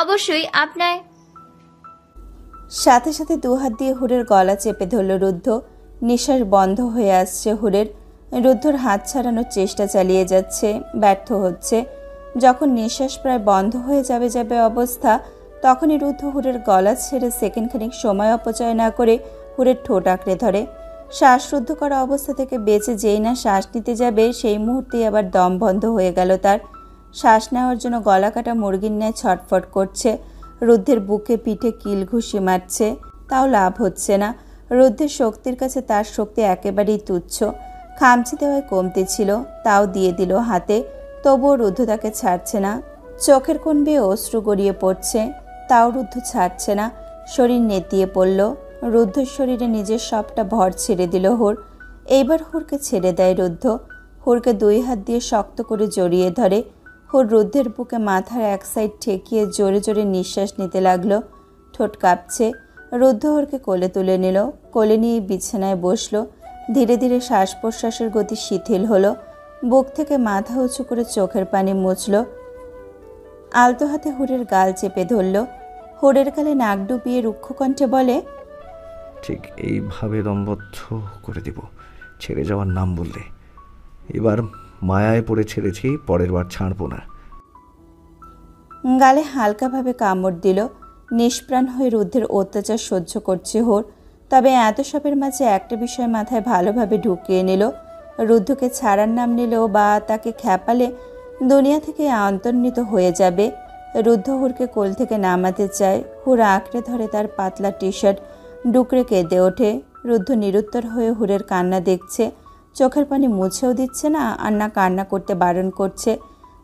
অবশ্যই আপনার। সাথে সাথে দুহাত দিয়ে হুরের গলা চেপে ধরল রুদ্ধ। নিঃশ্বাস বন্ধ হয়ে আসছে হুরের। রুদ্ধর হাত ছাড়ানোর চেষ্টা চালিয়ে যাচ্ছে, ব্যর্থ হচ্ছে। যখন নিঃশ্বাস প্রায় বন্ধ হয়ে যাবে যাবে অবস্থা, তখনই রুদ্ধ হুরের গলা ছেড়ে সেকেন্ডখানিক সময় অপচয় না করে হুরের ঠোঁট আঁকড়ে ধরে। শ্বাসরুদ্ধ করা অবস্থা থেকে বেঁচে যেই না শ্বাস নিতে যাবে, সেই মুহূর্তেই আবার দম বন্ধ হয়ে গেল তার। শ্বাস নেওয়ার জন্য গলা কাটা মুরগির ন্যায় ছটফট করছে। রুদ্ধের বুকে পিঠে কিল ঘুষি মারছে, তাও লাভ হচ্ছে না। রুদ্ধের শক্তির কাছে তার শক্তি একেবারেই তুচ্ছ। খামচি দেওয়ায় কমতে ছিল, তাও দিয়ে দিল হাতে। তবুও রুদ্ধ তাকে ছাড়ছে না। চোখের কোণ বেয়ে অশ্রু গড়িয়ে পড়ছে, তাও রুদ্ধ ছাড়ছে না। শরীর নেতিয়ে পড়ল। রুদ্ধর শরীরে নিজের সবটা ভর ছেড়ে দিল হুর। এইবার হুরকে ছেড়ে দেয় রুদ্ধ। হুরকে দুই হাত দিয়ে শক্ত করে জড়িয়ে ধরে। হুর রুদ্ধের বুকে মাথার এক সাইড ঠেকিয়ে জোরে জোরে নিঃশ্বাস নিতে লাগলো। ঠোঁট কাঁপছে। রুদ্ধ হুরকে কোলে তুলে নিল। কোলে নিয়ে বিছানায় বসলো। ধীরে ধীরে শ্বাস প্রশ্বাসের গতি শিথিল হলো। বুক থেকে মাথা উঁচু করে চোখের পানি মুছল। আলতো হাতে হুরের গাল চেপে ধরল। হুরের গালে নাক ডুবিয়ে রুক্ষ কণ্ঠে বলে, ঠিক এইভাবে দমবদ্ধ করে দিব, ছেড়ে যাওয়ার নাম বললে। এবার মায়ায় পড়ে ছেড়েছি, পরের বার ছাড়বো না। গালে হালকাভাবে কামড় দিল। নিষ্প্রাণ হয়ে রুদ্ধের অত্যাচার সহ্য করছে হুর। তবে এত সবের মাঝে একটা বিষয় মাথায় ভালোভাবে ঢুকিয়ে নিল। রুদ্ধকে ছাড়ার নাম নিলেও বা তাকে খ্যাপালে দুনিয়া থেকে অন্তর্নিত হয়ে যাবে। রুদ্ধ হুরকে কোল থেকে নামাতে চায়। হুর আঁকড়ে ধরে তার পাতলা টি শার্ট, ডুকরে কেঁদে ওঠে। রুদ্ধ নিরুত্তর হয়ে হুরের কান্না দেখছে। চোখের পানি মুছেও দিচ্ছে না, আর না কান্না করতে বারণ করছে।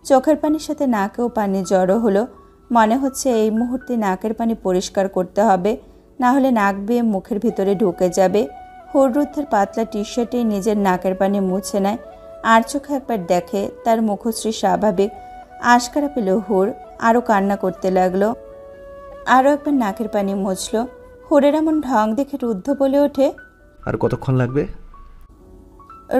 চোখের পানির সাথে নাকেও পানি জড়ো হলো। মনে হচ্ছে এই মুহূর্তে নাকের পানি পরিষ্কার করতে হবে, না হলে নাক বেয়ে মুখের ভিতরে ঢুকে যাবে। হুর রুদ্ধের পাতলা টি শার্টেই নিজের নাকের পানি মুছে নেয়। আর চোখে একবার দেখে তার মুখশ্রী স্বাভাবিক। আশকারা পেল হুর, আরও কান্না করতে লাগলো। আরও একবার নাকের পানি মুছল। হুরের এমন ঢং দেখে রুদ্ধ বলে ওঠে, আর কতক্ষণ লাগবে?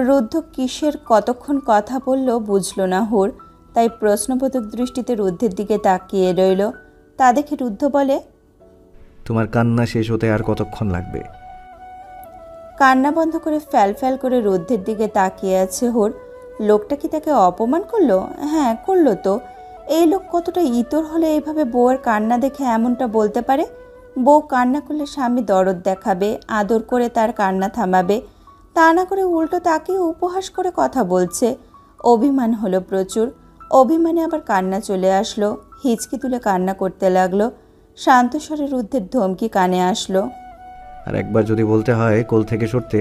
রুদ্ধ কিসের কতক্ষণ কথা বলল বুঝল না হুর। তাই প্রশ্নবোধক দৃষ্টিতে রুদ্ধের দিকে তাকিয়ে রইল। তা দেখে রুদ্ধ বলে, তোমার কান্না শেষ হতে আর কতক্ষণ লাগবে? কান্না বন্ধ করে ফ্যাল ফ্যাল করে রুদ্ধের দিকে তাকিয়ে আছে হোর। লোকটা কি তাকে অপমান করলো? হ্যাঁ, করলো তো। এই লোক কতটা ইতর হলে এইভাবে বউয়ের কান্না দেখে এমনটা বলতে পারে? বউ কান্না করলে স্বামী দরদ দেখাবে, আদর করে তার কান্না থামাবে, তা না করে উল্টো তাকে উপহাস করে কথা বলছে। অভিমান হলো প্রচুর। অভিমানে আবার কান্না চলে আসলো। হিচকি তুলে কান্না করতে লাগলো। শান্ত স্বরে রুদ্ধের ধমকি কানে আসলো। আর একবার যদি বলতে হয় কোল থেকে সরতে,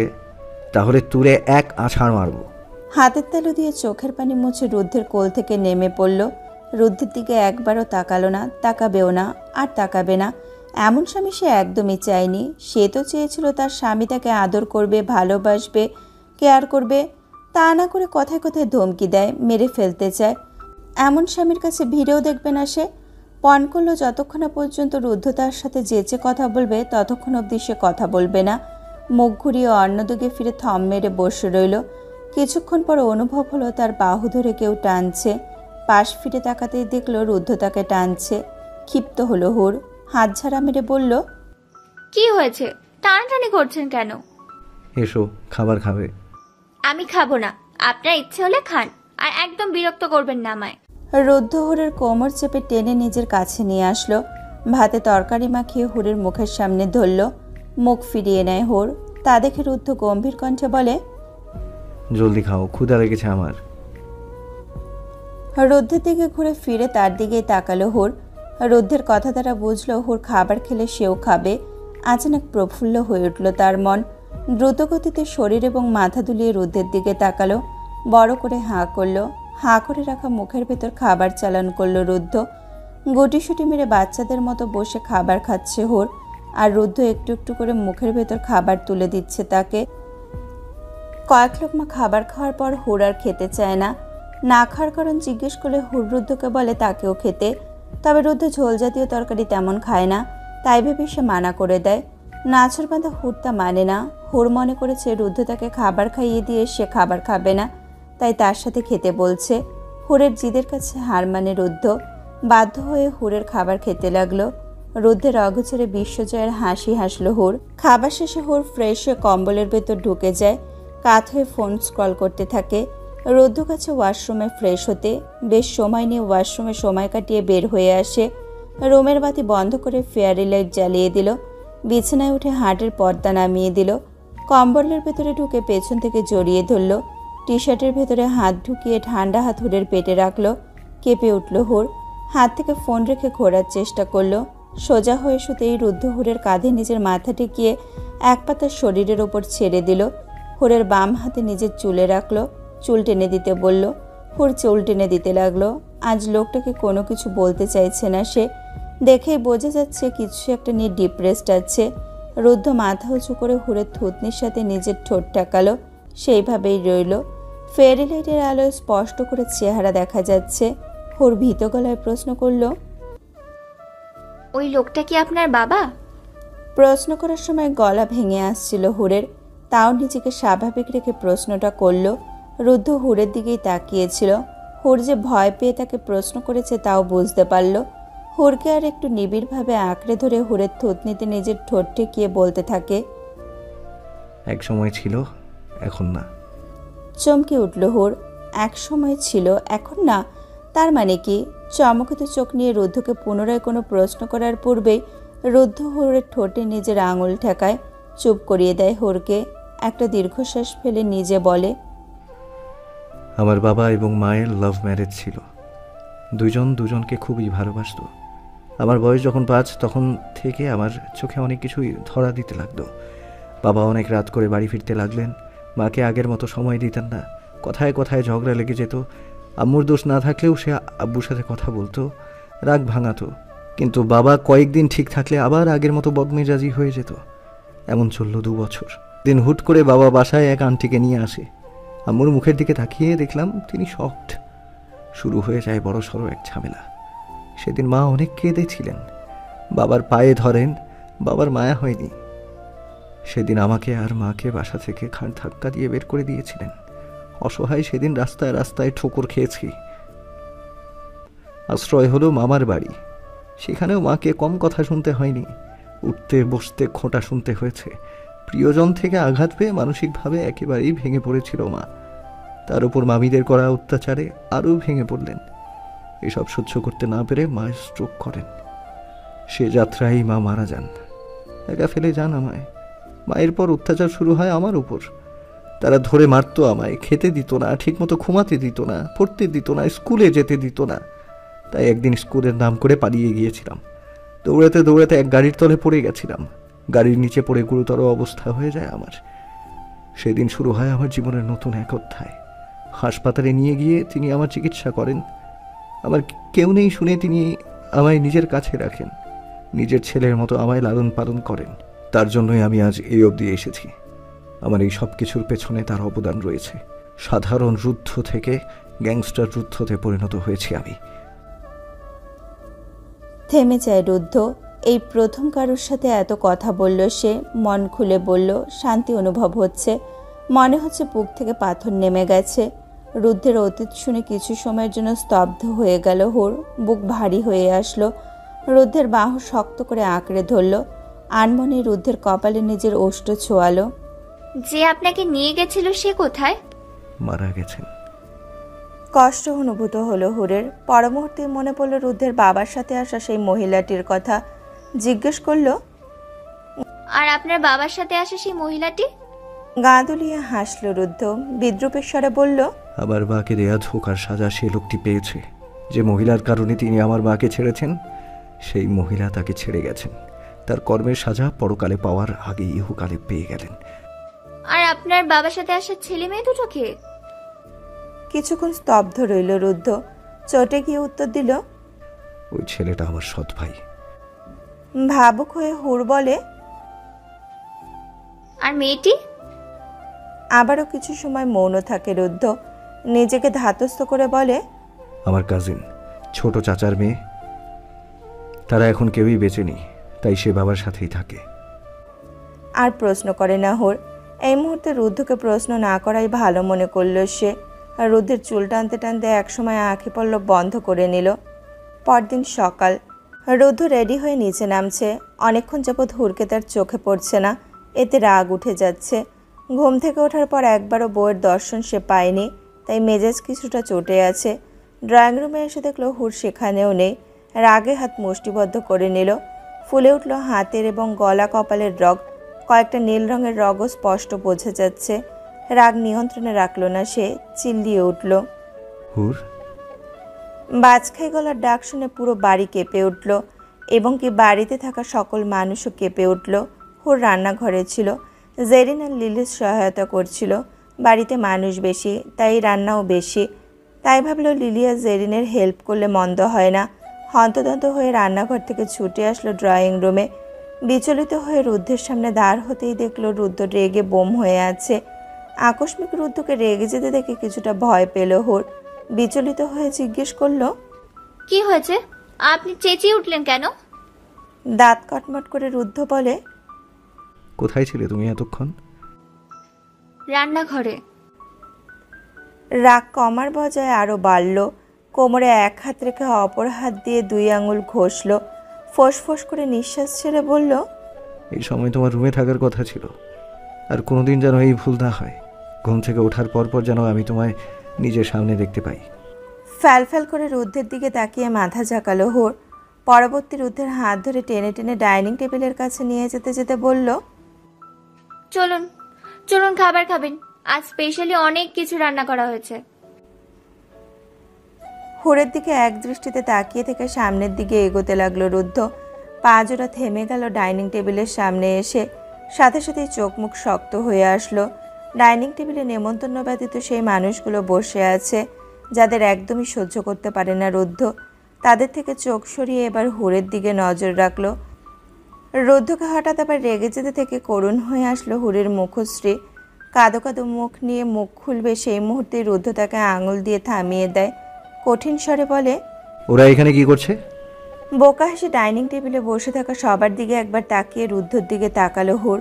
তাহলে তুলে এক আছাড় মারবো। হাতের তালু দিয়ে চোখের পানি মুছে রুদ্ধের কোল থেকে নেমে পড়ল। রুদ্ধের দিকে একবারও তাকালো না, তাকাবেও না, আর তাকাবে না। এমন স্বামী সে একদমই চায়নি। সে তো চেয়েছিল তার স্বামী তাকে আদর করবে, ভালোবাসবে, কেয়ার করবে। তা না করে কথায় কথায় ধমকি দেয়, মেরে ফেলতে চায়। এমন স্বামীর কাছে ভিড়েও দেখবে না সে। পণ করলো যতক্ষণ না পর্যন্ত রুদ্ধ তার সাথে যেচে কথা বলবে ততক্ষণ অবধি সে কথা বলবে না। মুখ ঘুরিয়ে অন্যদিকে ফিরে থম মেরে বসে রইল। কিছুক্ষণ পর অনুভব হলো তার বাহু ধরে কেউ টানছে। পাশ ফিরে তাকাতেই দেখলো রুদ্ধ তাকে টানছে। ক্ষিপ্ত হলো হুর। হাত ঝাড়া মেরে বলল, কি হয়েছে? টানাটানি করছেন কেন? এসো, খাবার খাবে। আমি খাবো না। আপনার ইচ্ছে হলে খান, আর একদম বিরক্ত করবেন না আমায়। রুদ্ধ হুরের কোমর চেপে টেনে নিজের কাছে নিয়ে আসলো। ভাতে তরকারি মাখিয়ে হুরের মুখের সামনে ধরল। মুখ ফিরিয়ে নেয় হুর। তা দেখে রুদ্ধ গম্ভীর কণ্ঠে বলে, জলদি খাও, ক্ষুধা লেগেছে আমার। রুদ্ধের দিকে ঘুরে ফিরে তার দিকেই তাকালো হুর। রুদ্ধের কথা দ্বারা বুঝলো হুর খাবার খেলে সেও খাবে। আচানক প্রফুল্ল হয়ে উঠল তার মন। দ্রুতগতিতে শরীর এবং মাথা দুলিয়ে রুদ্ধের দিকে তাকালো। বড় করে হাঁ করলো। হাঁ করে রাখা মুখের ভেতর খাবার চালান করলো রুদ্ধ। গুটিসুটি মেরে বাচ্চাদের মতো বসে খাবার খাচ্ছে হুর। আর রুদ্ধ একটু একটু করে মুখের ভেতর খাবার তুলে দিচ্ছে তাকে। কয়েক লোকমা খাবার খাওয়ার পর হুর আর খেতে চায় না। না খাওয়ার কারণ জিজ্ঞেস করলে হুর রুদ্ধকে বলে তাকেও খেতে। তবে রুদ্ধ ঝোল জাতীয় তরকারি তেমন খায় না, তাই ভেবে সে মানা করে দেয়। নাছর বাঁধা হুর তা মানে না। হুর মনে করেছে রুদ্ধ তাকে খাবার খাইয়ে দিয়ে সে খাবার খাবে না, তাই তার সাথে খেতে বলছে। হুরের জিদের কাছে হার মানে রুদ্ধ। বাধ্য হয়ে হুরের খাবার খেতে লাগলো। রুদ্ধের অগোচরে বিশ্বজয়ের হাসি হাসলো হুর। খাবার শেষে হুর ফ্রেশ হয়ে কম্বলের ভেতর ঢুকে যায়। কাত হয়ে ফোন স্ক্রল করতে থাকে। রুদ্ধ কাছে ওয়াশরুমে ফ্রেশ হতে। বেশ সময় নিয়ে ওয়াশরুমে সময় কাটিয়ে বের হয়ে আসে। রুমের বাতি বন্ধ করে ফেয়ারি লাইট জ্বালিয়ে দিল। বিছানায় উঠে হাটের পর্দা নামিয়ে দিল। কম্বলের ভেতরে ঢুকে পেছন থেকে জড়িয়ে ধরল। টি শার্টের ভেতরে হাত ঢুকিয়ে ঠান্ডা হাত হুরের পেটে রাখলো। কেঁপে উঠল হুর। হাত থেকে ফোন রেখে ঘোরার চেষ্টা করলো। সোজা হয়ে শুতেই রুদ্ধ হুরের কাঁধে নিজের মাথা টেকিয়ে এক পাতা শরীরের ওপর ছেড়ে দিল। হুরের বাম হাতে নিজের চুলে রাখলো। চুল টেনে দিতে বলল। হুর চুল টেনে দিতে লাগলো। আজ লোকটাকে কোনো কিছু বলতে চাইছে না সে। দেখেই বোঝা যাচ্ছে কিছু একটা নিয়ে ডিপ্রেসড আছে। রুদ্ধ মাথা উঁচু করে হুরের থুতনির সাথে নিজের ঠোঁট ঠেকালো। সেইভাবেই রইল। ফেয়ারি লাইটের আলোয় স্পষ্ট করে চেহারা দেখা যাচ্ছে। হুর ভীত গলায় প্রশ্ন করল, ওই লোকটা কি আপনার বাবা? প্রশ্ন করার সময় গলা ভেঙে আসছিল হুরের। তাও নিজেকে স্বাভাবিক রেখে প্রশ্নটা করল। রুদ্ধ হুরের দিকেই তাকিয়েছিল। হুর যে ভয় পেয়ে তাকে প্রশ্ন করেছে তাও বুঝতে পারল। হুরকে আর একটু নিবিড়ভাবে আঁকড়ে ধরে হুরের থুতনিতে নিজের ঠোঁট ঠেকিয়ে বলতে থাকে, এক সময় ছিল, এখন না। চমকে উঠল হুর। এক সময় ছিল, এখন না? তার মানে কি? চমকিত চোখ নিয়ে রুদ্ধকে পুনরায় কোনো প্রশ্ন করার পূর্বেই রুদ্ধ হুরের ঠোঁটে নিজের আঙুল ঠেকায়। চুপ করিয়ে দেয় হুরকে। একটা দীর্ঘশ্বাস ফেলে নিজে বলে, আমার বাবা এবং মায়ের লাভ ম্যারেজ ছিল। দুজন দুজনকে খুবই ভালোবাসত। আমার বয়স যখন 5 তখন থেকে আমার চোখে অনেক কিছুই ধরা দিতে লাগলো। বাবা অনেক রাত করে বাড়ি ফিরতে লাগলেন। মাকে আগের মতো সময় দিতেন না। কথায় কথায় ঝগড়া লেগে যেত। আম্মুর দোষ না থাকলেও সে আব্বুর সাথে কথা বলতো, রাগ ভাঙাতো। কিন্তু বাবা কয়েকদিন ঠিক থাকলে আবার আগের মতো বদমেজাজি হয়ে যেত। এমন চলল 2 বছর। দিন হুট করে বাবা বাসায় এক আন্টিকে নিয়ে আসে। আম্মুর মুখের দিকে তাকিয়ে দেখলাম তিনি শকড। শুরু হয়ে যায় বড় সড়ো এক ঝামেলা। সেদিন মা অনেক কেঁদেছিলেন। বাবার পায়ে ধরেন। বাবার মায়া হয়নি। সেদিন আমাকে আর মাকে বাসা থেকে ঘাড় ধাক্কা দিয়ে বের করে দিয়েছিলেন। অসহায় সেদিন রাস্তায় রাস্তায় ঠোকর খেয়েছি। আশ্রয় হলো মামার বাড়ি। সেখানেও মাকে কম কথা শুনতে হয়নি। উঠতে বসতে খোঁটা শুনতে হয়েছে। প্রিয়জন থেকে আঘাত পেয়ে মানসিকভাবে একেবারেই ভেঙে পড়েছিল মা। তার উপর মামিদের করা অত্যাচারে আরও ভেঙে পড়লেন। এসব সহ্য করতে না পেরে মা স্ট্রোক করেন। সে যাত্রায় মা মারা যান, একা ফেলে যান আমায়। মায়ের পর অত্যাচার শুরু হয় আমার উপর। তারা ধরে মারতো আমায়, খেতে দিত না, ঠিকমতো ঘুমাতে দিত না, পড়তে দিত না, স্কুলে যেতে দিত না। তাই একদিন স্কুলের নাম করে পালিয়ে গিয়েছিলাম। দৌড়াতে দৌড়াতে এক গাড়ির তলে পড়ে গেছিলাম। গাড়ির নিচে পড়ে গুরুতর অবস্থা হয়ে যায় আমার। সেদিন শুরু হয় আমার জীবনের নতুন এক অধ্যায়। হাসপাতালে নিয়ে গিয়ে তিনি আমার চিকিৎসা করেন। আমার কেউ নেই শুনে তিনি আমায় নিজের কাছে রাখেন, নিজের ছেলের মতো আমায় লালন পালন করেন। তার জন্যই আমি আজ এই অবধি এসেছি। আমার এই সব কিছুর পেছনে তার অবদান রয়েছে। সাধারণ রুদ্ধ থেকে গ্যাংস্টার রুদ্ধতে পরিণত হয়েছি আমি। থেমে যায় রুদ্ধ। এই প্রথম কারোর সাথে এত কথা বলল সে। মন খুলে বলল, শান্তি অনুভব হচ্ছে। মনে হচ্ছে বুক থেকে পাথর নেমে গেছে। রুদ্ধের অতীত শুনে কিছু সময়ের জন্য স্তব্ধ হয়ে গেল হুর। বুক ভারী হয়ে আসলো। রুদ্ধের বাহু শক্ত করে আঁকড়ে ধরল। আনমনে রুদ্ধের কপালে নিজের ওষ্ঠ ছোঁয়ালো। যে আপনাকে নিয়ে গেছিল সে কোথায়? মারা গেছেন। কষ্ট অনুভূত হলো হুরের। পরমুহূর্তে মনে পড়ল রুদ্ধের বাবার সাথে আসা সেই মহিলাটির কথা। জিজ্ঞেস করল, আর আপনার বাবার সাথে আসে সেই মহিলাটি? গা দুলিয়ে হাসল রুদ্ধ। বিদ্রুপের স্বরে বলল, আমার মাকে দেয়া ধোকার সাজা সে লোকটি পেয়েছে। যে মহিলার কারণে তিনি আমার মাকে ছেড়েছেন, সেই মহিলা তাকে ছেড়ে গেছেন। তার কর্মের সাজা পরকালে পাওয়ার আগে ইহুকালে পেয়ে গেলেন। আর আপনার বাবার সাথে আসা ছেলে মেয়ে দুটোকে? কিছুক্ষণ স্তব্ধ রইল রুদ্ধ। চটে গিয়ে উত্তর দিল, ওই ছেলেটা আমার সৎ ভাই। ভাবুক হয়ে হুর বলে, আর মেয়েটি? আবারও কিছু সময় মৌন থাকে রুদ্ধ। নিজেকে ধাতস্থ করে বলে, আমার কাজিন, ছোট চাচার মেয়ে। তারা এখন কেউই বেঁচে নেই, তাই সে বাবার সাথেই থাকে। আর প্রশ্ন করে না হুর। এই মুহূর্তে রুদ্ধকে প্রশ্ন না করাই ভালো মনে করল সে। আর রুদ্ধের চুল টানতে টানতে একসময় আঁখি পল্লব বন্ধ করে নিল। পরদিন সকাল। রুদ্ধ রেডি হয়ে নিচে নামছে। অনেকক্ষণ যাবৎ হুরকে তার চোখে পড়ছে না। এতে রাগ উঠে যাচ্ছে। ঘুম থেকে ওঠার পর একবারও বউয়ের দর্শন সে পায়নি, তাই মেজাজ কিছুটা চটে আছে। ড্রয়িং রুমে এসে দেখলো হুর সেখানেও নেই। রাগে হাত মুষ্টিবদ্ধ করে নিল। ফুলে উঠল হাতের এবং গলা কপালের রগ। কয়েকটা নীল রঙের রগও স্পষ্ট বোঝা যাচ্ছে। রাগ নিয়ন্ত্রণে রাখল না সে, চিল্লিয়ে উঠল, হুর। বাজখাই গলার ডাক শুনে পুরো বাড়ি কেঁপে উঠল, এবং কি বাড়িতে থাকা সকল মানুষও কেঁপে উঠল। হুর রান্নাঘরে ছিল। জেরিন আর লিলির সহায়তা করছিল। বাড়িতে মানুষ বেশি, তাই রান্নাও বেশি। তাই ভাবলো লিলি আর জেরিনের হেল্প করলে মন্দ হয় না। হন্তদন্ত হয়ে রান্নাঘর থেকে ছুটে আসলো ড্রয়িং রুমে। বিচলিত হয়ে রুদ্ধের সামনে দাঁড় হতেই দেখলো রুদ্ধ রেগে বোম হয়ে আছে। আকস্মিক রুদ্ধকে রেগে যেতে দেখে কিছুটা ভয় পেল হুর। বিচলিত হয়ে জিজ্ঞেস করলো, কি হয়েছে? আপনি চেঁচিয়ে উঠলেন কেন? দাঁত কটমট করে রুদ্ধ বলে, কোথায় ছিলে তুমি এতক্ষণ? রান্নাঘরে। রাগ কমার বজায় আরও বাড়ল। কোমরে এক হাত রেখে অপর হাত দিয়ে 2 আঙুল ঘষল। ফোঁস করে নিঃশ্বাস ছেড়ে বলল, এই সময় তোমার রুমে থাকার কথা ছিল। আর কোনোদিন যেন এই ভুল না হয়। ঘুম থেকে ওঠার পর যেন আমি তোমায় নিজের সামনে দেখতে পাই। ফ্যাল করে রুদ্ধের দিকে তাকিয়ে মাথা ঝাঁকালো হুর। পরবর্তী রুদ্ধের হাত ধরে টেনে টেনে ডাইনিং টেবিলের কাছে নিয়ে যেতে যেতে বলল, চলুন চলুন, খাবার খাবেন। আজ স্পেশালি অনেক কিছু রান্না করা হয়েছে। হুরের দিকে এক দৃষ্টিতে তাকিয়ে থেকে সামনের দিকে এগোতে লাগলো রুদ্ধ। পা জোড়া থেমে গেল ডাইনিং টেবিলের সামনে এসে। সাথে সাথেই চোখ মুখ শক্ত হয়ে আসলো। ডাইনিং টেবিলে নেমন্তন্ন ব্যতীত সেই মানুষগুলো বসে আছে, যাদের একদমই সহ্য করতে পারে না রুদ্ধ। তাদের থেকে চোখ সরিয়ে এবার হুরের দিকে নজর রাখলো। রুদ্ধকে হঠাৎ আবার রেগে যেতে থেকে করুণ হয়ে আসলো হুরের মুখশ্রী। কাদো কাদো মুখ নিয়ে মুখ খুলবে সেই মুহূর্তে রুদ্ধ তাকে আঙুল দিয়ে থামিয়ে দেয়। কঠিন স্বরে বলে, ওরা এখানে কি করছে? বোকা হাসি ডাইনিং টেবিলে বসে থাকা সবার দিকে একবার তাকিয়ে রুদ্ধর দিকে তাকালো হুর।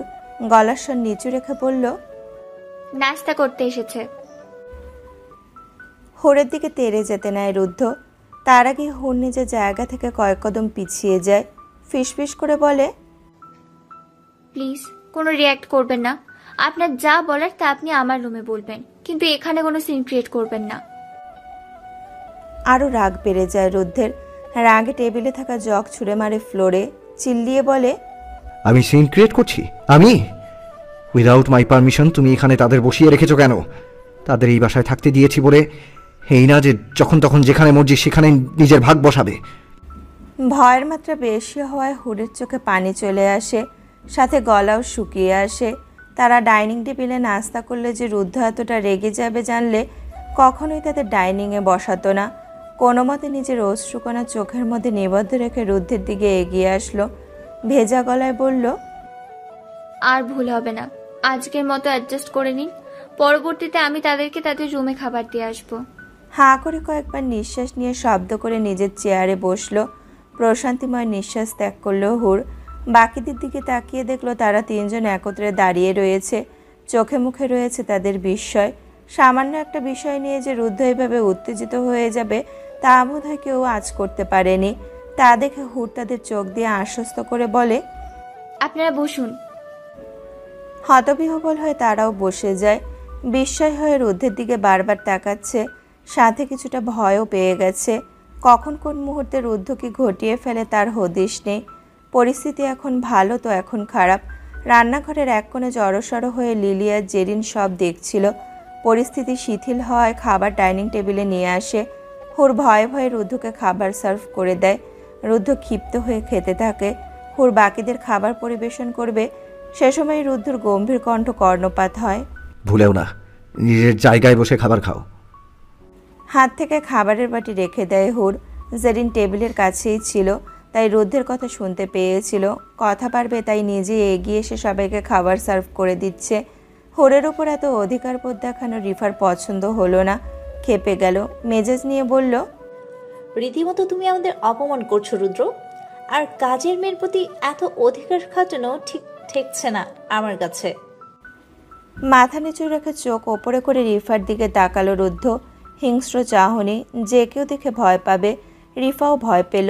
গলার স্বর নিচু রেখে বলল, নাস্তা করতে এসেছে। হুরের দিকে তেড়ে যেতে নেয় রুদ্ধ। তার আগে হুর নিজের জায়গা থেকে কয়েক কদম পিছিয়ে যায়। ফিসফিস করে বলে, প্লিজ কোনো রিয়্যাক্ট করবেন না। আপনার যা বলার তা আপনি আমার রুমে বলবেন, কিন্তু এখানে কোনো সিন ক্রিয়েট করবেন না। আরও রাগ বেড়ে যায় রুদ্ধের। রাগে টেবিলে থাকা জগ ছুঁড়ে মারে ফ্লোরে, চিল্লিয়ে বলে, আমি সিন ক্রিয়েট করছি? আমি? উইদাউট মাই পারমিশন তুমি এখানে তাদের বসিয়ে রেখেছো কেন? তাদের এই বাসায় থাকতে দিয়েছি বলে এই না যে যখন তখন যেখানে মর্জি সেখানে নিজের ভাগ বসাবে। ভয়ের মাত্রা বেশি হওয়ায় হুরের চোখে পানি চলে আসে, সাথে গলাও শুকিয়ে আসে। তারা ডাইনিং টেবিলে নাস্তা করলে যে রুদ্ধ এতটা রেগে যাবে জানলে কখনোই তাদের ডাইনিংয়ে বসাতো না। কোনো মতে নিজের অশ্রুকণা চোখের মধ্যে নিবদ্ধ রেখে রুদ্ধের দিকে এগিয়ে আসলো, ভেজা গলায় বলল, আর ভুল হবে না, আজকের মতো অ্যাডজাস্ট করে নিন। পরবর্তীতে আমি তাদেরকে তাদের রুমে খাবার দিয়ে আসবো। হাঁ করে কয়েকবার নিঃশ্বাস নিয়ে শব্দ করে নিজের চেয়ারে বসলো। প্রশান্তিময় নিঃশ্বাস ত্যাগ করলো হুর। বাকিদের দিকে তাকিয়ে দেখলো তারা তিনজন একত্রে দাঁড়িয়ে রয়েছে, চোখে মুখে রয়েছে তাদের বিস্ময়। সামান্য একটা বিষয় নিয়ে যে রুদ্ধ এইভাবে উত্তেজিত হয়ে যাবে তা বোধহয় কেউ আজ করতে পারেনি। তা দেখে হুর তাদের চোখ দিয়ে আশ্বস্ত করে বলে, আপনারা বসুন। হতবিহ্বল হয়ে তারাও বসে যায়। বিস্ময় হয়ে রুদ্ধের দিকে বারবার তাকাচ্ছে, সাথে কিছুটা ভয়ও পেয়ে গেছে। কখন কোন মুহূর্তে রুদ্ধ কি ঘটিয়ে ফেলে তার হদিশ নেই। পরিস্থিতি এখন ভালো তো এখন খারাপ। রান্নাঘরের এক কোণে জড়সড় হয়ে লিলি আর জেরিন সব দেখছিল। পরিস্থিতি শিথিল হওয়ায় খাবার ডাইনিং টেবিলে নিয়ে আসে। হুর ভয়ে ভয়ে রুদ্ধকে খাবার সার্ভ করে দেয়। রুদ্ধ ক্ষিপ্ত হয়ে খেতে থাকে। হুর বাকিদের খাবার পরিবেশন করবে, সে সময় রুদ্ধর গম্ভীর কণ্ঠ কর্ণপাত হয়, ভুলেও না নিজের জায়গায় বসে খাবার খাও। হাত থেকে খাবারের বাটি রেখে দেয় হুর। জেরিন টেবিলের কাছেই ছিল, তাই রুদ্ধের কথা শুনতে পেয়েছিল। কথা পারবে তাই নিজে এগিয়ে এসে সবাইকে খাবার সার্ভ করে দিচ্ছে। হুরের উপর এত অধিকারবোধ দেখানো রিফার পছন্দ হলো না, খেপে গেল। মেজাজ নিয়ে বলল, রীতিমতো তুমি আমাদের অপমান করছো রুদ্র। আর কাজের মেয়ের প্রতি এত অধিকার খাটানো ঠিক ঠেকছে না আমার কাছে। মাথা নিচু রেখে চোখ ওপরে করে রিফার দিকে তাকালো রুদ্ধ। হিংস্র চাহনি, যে কেউ দেখে ভয় পাবে। রিফাও ভয় পেল।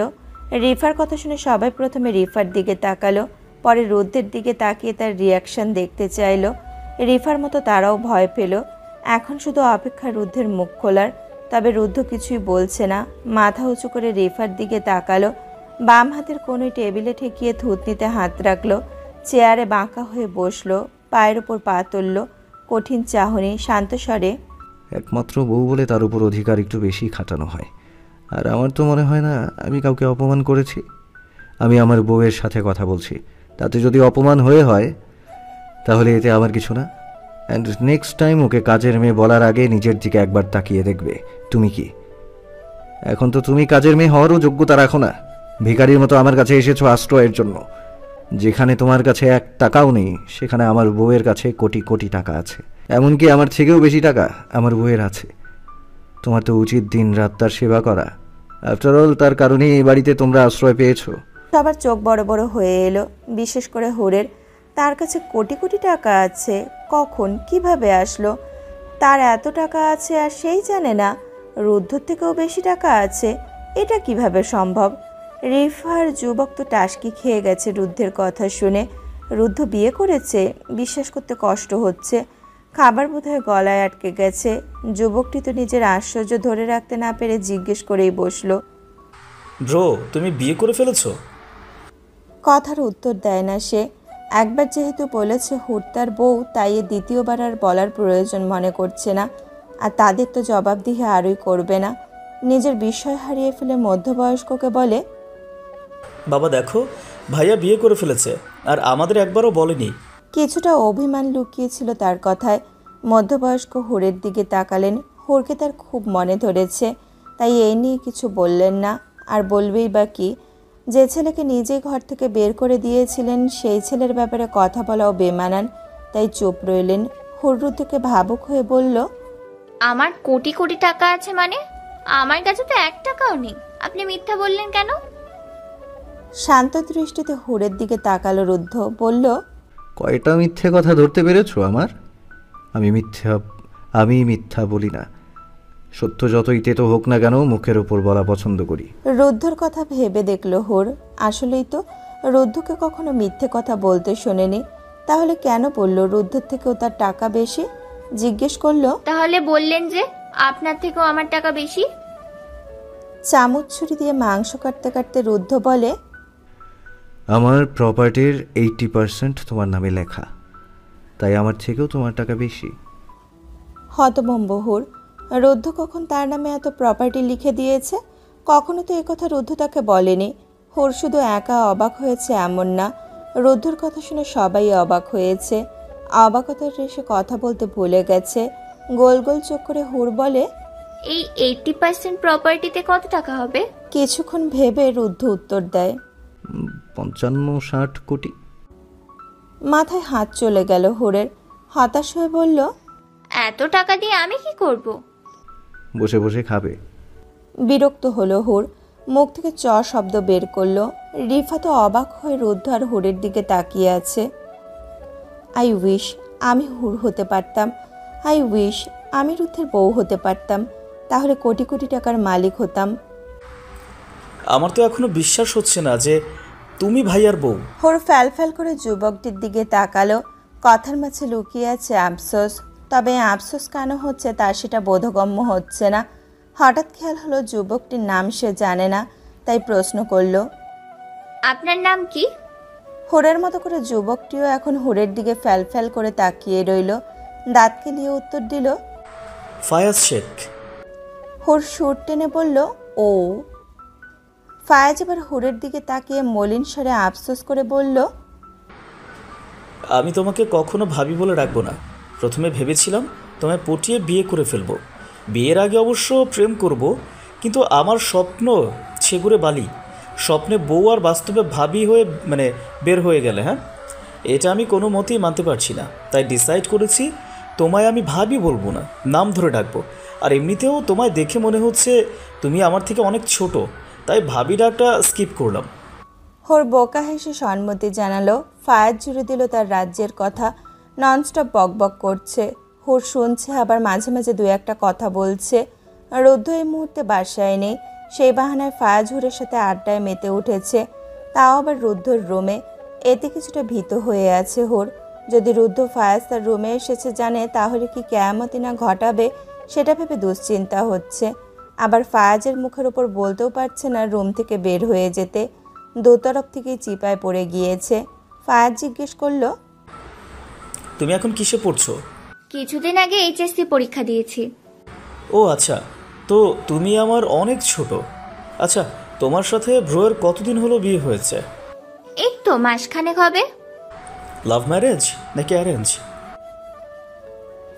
রিফার কথা শুনে সবাই প্রথমে রিফার দিকে তাকালো, পরে রুদ্ধের দিকে তাকিয়ে তার রিয়াকশন দেখতে চাইলো। রিফার মতো তারাও ভয় পেল। এখন শুধু অপেক্ষা রুদ্ধের মুখ খোলার। তবে রুদ্ধ কিছুই বলছে না, মাথা উঁচু করে রিফার দিকে তাকালো। বাম হাতের কোনোই টেবিলে ঠেকিয়ে থুতনিতে হাত রাখলো, চেয়ারে বাঁকা হয়ে বসলো, পায়ের উপর পা তুলল। কঠিন চাহনি, শান্ত স্বরে, একমাত্র বউ বলে তার উপর অধিকার একটু বেশি খাটানো হয়। আর আমার তো মনে হয় না আমি কাউকে অপমান করেছি। আমি আমার বউয়ের সাথে কথা বলছি, তাতে যদি অপমান হয়ে হয় তাহলে এতে আমার কিছু না। অ্যান্ড নেক্সট টাইম ওকে কাজের মেয়ে বলার আগে নিজের দিকে একবার তাকিয়ে দেখবে তুমি কি। এখন তো তুমি কাজের মেয়ে হওয়ারও যোগ্যতা রাখো না। ভিখারির মতো আমার কাছে এসেছো আশ্রয়ের জন্য। যেখানে তোমার কাছে 1 টাকাও নেই সেখানে আমার বউয়ের কাছে কোটি কোটি টাকা আছে। এমনকি আমার থেকেও বেশি টাকা আমার বউয়ের আছে। তোমার তো উচিত দিন রাত তার সেবা করা। আফটার অল তার কারণেই এই বাড়িতে তোমরা আশ্রয় পেয়েছো। সবার চোখ বড় বড় হয়ে এলো, বিশেষ করে হুরের। তার কাছে কোটি কোটি টাকা আছে, কখন কিভাবে আসলো? তার এত টাকা আছে আর সেই জানে না রুদ্ধর থেকেও বেশি টাকা আছে? এটা কিভাবে সম্ভব? রিফার যুবক তো টাসকি খেয়ে গেছে রুদ্ধের কথা শুনে। রুদ্ধ বিয়ে করেছে, বিশ্বাস করতে কষ্ট হচ্ছে। খাবার বোধহয় গলায় আটকে গেছে। যুবকটি তো নিজের আশ্চর্য ধরে রাখতে না পেরে জিজ্ঞেস করেই বসলো, ব্রো তুমি বিয়ে করে ফেলেছো? কথার উত্তর দেয় না সে। একবার যেহেতু বলেছে হুর তার বউ, তাই এ দ্বিতীয়বার আর বলার প্রয়োজন মনে করছে না। আর তাদের তো জবাবদিহি আরই করবে না। নিজের বিস্ময় হারিয়ে ফেলে মধ্যবয়স্ককে বলে, বাবা দেখো, ভাইয়া বিয়ে করে ফেলেছে আর আমাদের একবারও বলেনি। কিছুটা অভিমান লুকিয়েছিল তার কথায়। মধ্যবয়স্ক হুরের দিকে তাকালেন। হুরকে তার খুব মনে ধরেছে, তাই এই নিয়ে কিছু বললেন না। আর বলবেই বা কি? যে ছেলেকে নিজেই ঘর থেকে বের করে দিয়েছিলেন সেই ছেলের ব্যাপারে কথা বলাও বেমানান, তাই চুপ রইলেন। হুর রুদ্ধকে ভাবুক হয়ে বলল, আমার কোটি কোটি টাকা আছে মানে? আমার কাছে তো 1 টাকাও নেই। আপনি মিথ্যা বললেন কেন? শান্ত দৃষ্টিতে হুরের দিকে তাকালো রুদ্ধ, বলল, কয়টা মিথ্যে কথা ধরতে পেরেছো আমার? আমি মিথ্যা বলি না। সত্য যতই তেতো হোক না কেন মুখের ওপর বলা পছন্দ করি। রুদ্ধর কথা ভেবে দেখলো হুর। আসলেই তো রুদ্ধকে কখনো মিথ্যে কথা বলতে শোনেনি। তাহলে কেন বলল রুদ্ধর থেকেও তার টাকা বেশি? জিজ্ঞেস করলো, তাহলে বললেন যে আপনার থেকেও আমার টাকা বেশি। চামচ ছুরি দিয়ে মাংস কাটতে কাটতে রুদ্ধ বলে, আমার প্রপার্টির 80% তোমার নামে লেখা, তাই আমার থেকেও তোমার টাকা বেশি। হতভম্ব হুর। রুদ্ধ কখন তার নামে এত প্রপার্টি লিখে দিয়েছে? কখনো তো একথা রুদ্ধ তাকে বলেনি। হুর শুধু একা অবাক হয়েছে এমন না, রুদ্ধর কথা শুনে সবাই অবাক হয়েছে। অবাকতার রেশে কথা বলতে ভুলে গেছে। গোল গোল চোখ করে হুর বলে, এই 80% প্রপার্টিতে কত টাকা হবে? কিছুক্ষণ ভেবে রুদ্ধ উত্তর দেয়, 55-60 কোটি। মাথায় হাত চলে গেল হুরের। হতাশ হয়ে বলল, এত টাকা দিয়ে আমি কি করব? বসে বসে খাবে। বিরক্ত হলো হুর, মুখ থেকে চ শব্দ বের করলো। রিফা তো অবাক হয়ে রুদ্ধ আর হুরের দিকে তাকিয়ে আছে। আই উইশ আমি হুর হতে পারতাম। আই উইশ আমি রুদ্ধের বউ হতে পারতাম, তাহলে কোটি কোটি টাকার মালিক হতাম। আমার তো এখনো বিশ্বাস হচ্ছে না যে তুমি ভাইয়ার বউ। হুর ফ্যাল ফ্যাল করে যুবকটির দিকে তাকালো। কথার মাঝে লুকিয়ে আছে আফসোস, তবে আফসোস কেন হচ্ছে তার সেটা বোধগম্য হচ্ছে না। হঠাৎ খেয়াল হলো যুবকটির নাম সে জানে না, তাই প্রশ্ন করলো, আপনার নাম কি? হুরের মতো করে যুবকটিও এখন হুরের দিকে ফ্যাল ফ্যাল করে তাকিয়ে রইল। দাঁতকে নিয়ে উত্তর দিল, ফায়াজ শেখ। হুর সুর টেনে বলল, ও। ফায়াজ এবার হুরের দিকে তাকিয়ে মলিন স্বরে আফসোস করে বলল, আমি তোমাকে কখনো ভাবি বলে ডাকবো না। প্রথমে ভেবেছিলাম তোমায় পটিয়ে বিয়ে করে ফেলবো, বিয়ের আগে অবশ্য প্রেম করব, কিন্তু আমার স্বপ্ন ছেগুড়ে বালি। স্বপ্নে বউ আর বাস্তবে ভাবি হয়ে বের হয়ে গেলে। হ্যাঁ, এটা আমি কোনো মতেই মানতে পারছি না। তাই ডিসাইড করেছি তোমায় আমি ভাবি বলবো না, নাম ধরে ডাকবো। আর এমনিতেও তোমায় দেখে মনে হচ্ছে তুমি আমার থেকে অনেক ছোট, তাই ভাবি ডাকটা স্কিপ করলাম। হুর বোকা হেসে সম্মতি জানালো। ফায়াজ জুড়ে দিল তার রাজ্যের কথা, ননস্টপ বকবক করছে। হুর শুনছে, আবার মাঝে মাঝে দু একটা কথা বলছে। রুদ্ধ এই মুহূর্তে বাসায় নেই, সেই বাহানায় ফায়াজ হুরের সাথে আড্ডায় মেতে উঠেছে, তাও আবার রুদ্ধর রুমে। এতে কিছুটা ভীত হয়ে আছে হুর। যদি রুদ্ধ ফায়াজ তার রুমে এসেছে জানে, তাহলে কি কেয়ামতি না ঘটাবে, সেটা ভেবে দুশ্চিন্তা হচ্ছে। আবার ফায়াজের মুখের ওপর বলতেও পারছে না রুম থেকে বের হয়ে যেতে, দুতরফ থেকেই চিপায় পড়ে গিয়েছে। ফায়াজ জিজ্ঞেস করলো, তুমি এখন কিসে পড়ছো? কিছুদিন আগে এইচএসসি পরীক্ষা দিয়েছি। ও আচ্ছা, তো তুমি আমার অনেক ছোট। আচ্ছা, তোমার সাথে ব্রোয়ের কতদিন হলো বিয়ে হয়েছে? এই তো মাসখানেক হবে। লাভ ম্যারেজ নাকি অ্যারেঞ্জ?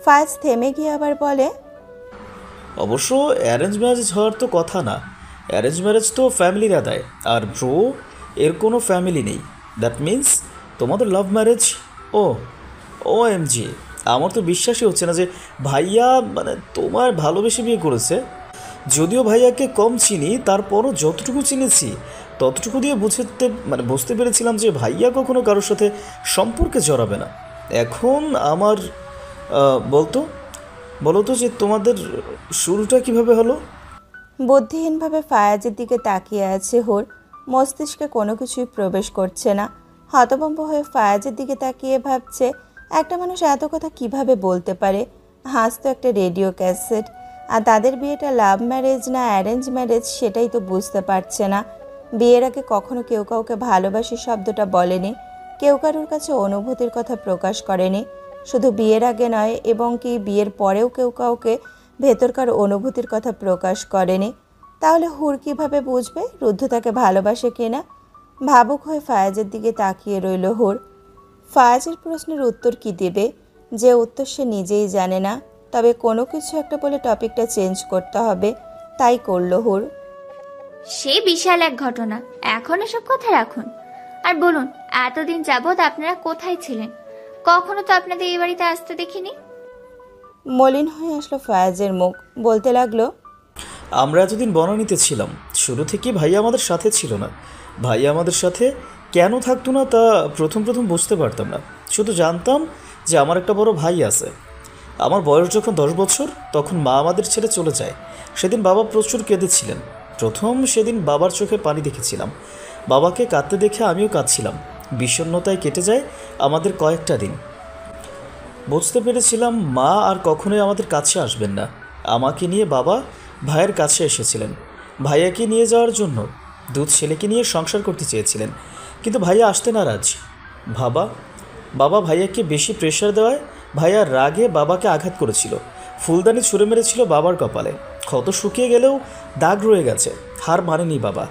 ফায়াজ থেমে গিয়ে আবার বলে, অবশ্য অ্যারেঞ্জ ম্যারেজ হওয়ার তো কথা না। অ্যারেঞ্জ ম্যারেজ তো ফ্যামিলির আদায়, আর ব্রো এর কোনো ফ্যামিলি নেই। দ্যাট মিন্স তোমাদের লাভ ম্যারেজ। ও এমজি, আমার তো বিশ্বাসই হচ্ছে না যে ভাইয়া তোমার ভালোবেসে বিয়ে করেছে। যদিও ভাইয়াকে কম চিনি, তারপরও যতটুকু চিনেছি ততটুকু দিয়ে বুঝতে পেরেছিলাম যে ভাইয়া কখনো কারোর সাথে সম্পর্কে জড়াবে না। এখন আমার বলো তো যে তোমাদের শুরুটা কিভাবে হলো? বুদ্ধিহীনভাবে ফায়াজের দিকে তাকিয়ে আছে হুর, মস্তিষ্কে কোনো কিছুই প্রবেশ করছে না। হতভম্ব হয়ে ফায়াজের দিকে তাকিয়ে ভাবছে, একটা মানুষ এত কথা কিভাবে বলতে পারে। হাস তো একটা রেডিও ক্যাসেট, আর তাদের বিয়েটা লাভ ম্যারেজ না অ্যারেঞ্জ ম্যারেজ সেটাই তো বুঝতে পারছে না। বিয়ের আগে কখনো কেউ কাউকে ভালোবাসি শব্দটা বলেনি, কেউ কারোর কাছে অনুভূতির কথা প্রকাশ করেনি। শুধু বিয়ের আগে নয়, এবং কি বিয়ের পরেও কেউ কাউকে ভেতরকার অনুভূতির কথা প্রকাশ করেনি। তাহলে হুর কীভাবে বুঝবে রুদ্ধ তাকে ভালোবাসে কিনা? ভাবুক হয়ে ফায়াজের দিকে তাকিয়ে রইল হুর। ফায়াজের প্রশ্নের উত্তর কি দেবে, যে উত্তর সে নিজেই জানে না। তবে কোনো কিছু একটা বলে টপিকটা চেঞ্জ করতে হবে, তাই করল হুর। সে বিশাল এক ঘটনা, এখন এসব কথা রাখুন। আর বলুন, এতদিন যাবৎ আপনারা কোথায় ছিলেন? কখনো তো আপনাদের এই বাড়িতে আসতে দেখিনি। মলিন হয়ে আসলো ফায়াজের মুখ, বলতে লাগলো, আমরা এতদিন বনানীতে ছিলাম, শুরু থেকে ভাইয়া আমাদের সাথে ছিল না। ভাইয়া আমাদের সাথে কেন থাকতো না তা প্রথম বুঝতে পারতাম না। শুধু জানতাম যে আমার একটা বড় ভাই আছে। আমার বয়স যখন 10 বছর, তখন মা আমাদের ছেড়ে চলে যায়। সেদিন বাবা প্রচুর কেঁদেছিলেন। সেদিন বাবার চোখে পানি দেখেছিলাম। বাবাকে কাঁদতে দেখে আমিও কাঁদছিলাম। বিষণ্ণতায় কেটে যায় আমাদের কয়েকটা দিন। বুঝতে পেরেছিলাম মা আর কখনোই আমাদের কাছে আসবেন না। আমাকে নিয়ে বাবা ভাইয়ের কাছে এসেছিলেন ভাইয়াকে নিয়ে যাওয়ার জন্য। দুধ ছেলেকে নিয়ে সংসার করতে চেয়েছিলেন, কিন্তু ভাইয়া আসতে নারাজ। বাবা ভাইয়াকে বেশি প্রেশার দেওয়ায় ভাইয়া রাগে বাবাকে আঘাত করেছিল। ফুলদানি ছুঁড়ে মেরেছিল বাবার কপালে। ক্ষত শুকিয়ে গেলেও দাগ রয়ে গেছে। হার মানেনি বাবা।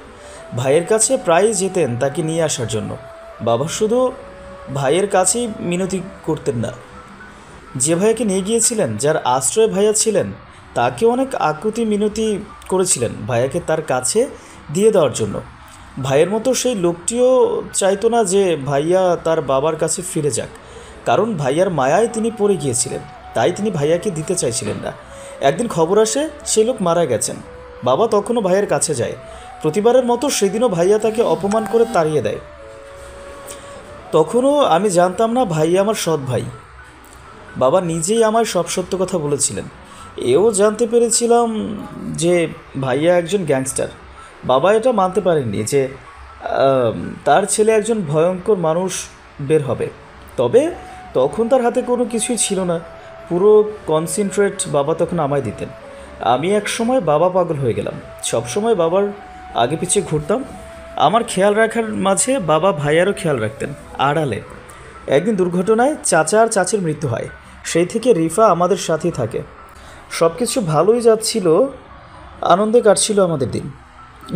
ভাইয়ের কাছে প্রায়ই যেতেন তাকে নিয়ে আসার জন্য। বাবা শুধু ভাইয়ের কাছেই মিনতি করতেন না, যে ভাইয়াকে নিয়ে গিয়েছিলেন, যার আশ্রয়ে ভাইয়া ছিলেন, তাকে অনেক আকুতি মিনতি করেছিলেন ভাইয়াকে তার কাছে দিয়ে দেওয়ার জন্য। ভাইয়ের মতো সেই লোকটিও চাইতো না যে ভাইয়া তার বাবার কাছে ফিরে যাক, কারণ ভাইয়ার মায়ায় তিনি পড়ে গিয়েছিলেন, তাই তিনি ভাইয়াকে দিতে চাইছিলেন না। একদিন খবর আসে সেই লোক মারা গেছেন। বাবা তখনও ভাইয়ের কাছে যায়। প্রতিবারের মতো সেদিনও ভাইয়া তাকে অপমান করে তাড়িয়ে দেয়। তখনও আমি জানতাম না ভাইয়া আমার সৎ ভাই। বাবা নিজেই আমায় সব সত্য কথা বলেছিলেন। এও জানতে পেরেছিলাম যে ভাইয়া একজন গ্যাংস্টার। বাবা এটা মানতে পারেননি যে তার ছেলে একজন ভয়ঙ্কর মানুষ বের হবে। তবে তখন তার হাতে কোনো কিছুই ছিল না। পুরো কনসেন্ট্রেট বাবা তখন আমায় দিতেন। আমি এক সময় বাবা পাগল হয়ে গেলাম। সব সময় বাবার আগে পিছিয়ে ঘুরতাম। আমার খেয়াল রাখার মাঝে বাবা ভাইয়ারও খেয়াল রাখতেন আড়ালে। একদিন দুর্ঘটনায় চাচা আর চাচির মৃত্যু হয়। সেই থেকে রিফা আমাদের সাথেই থাকে। সব কিছু ভালোই যাচ্ছিল, আনন্দে কাটছিল আমাদের দিন।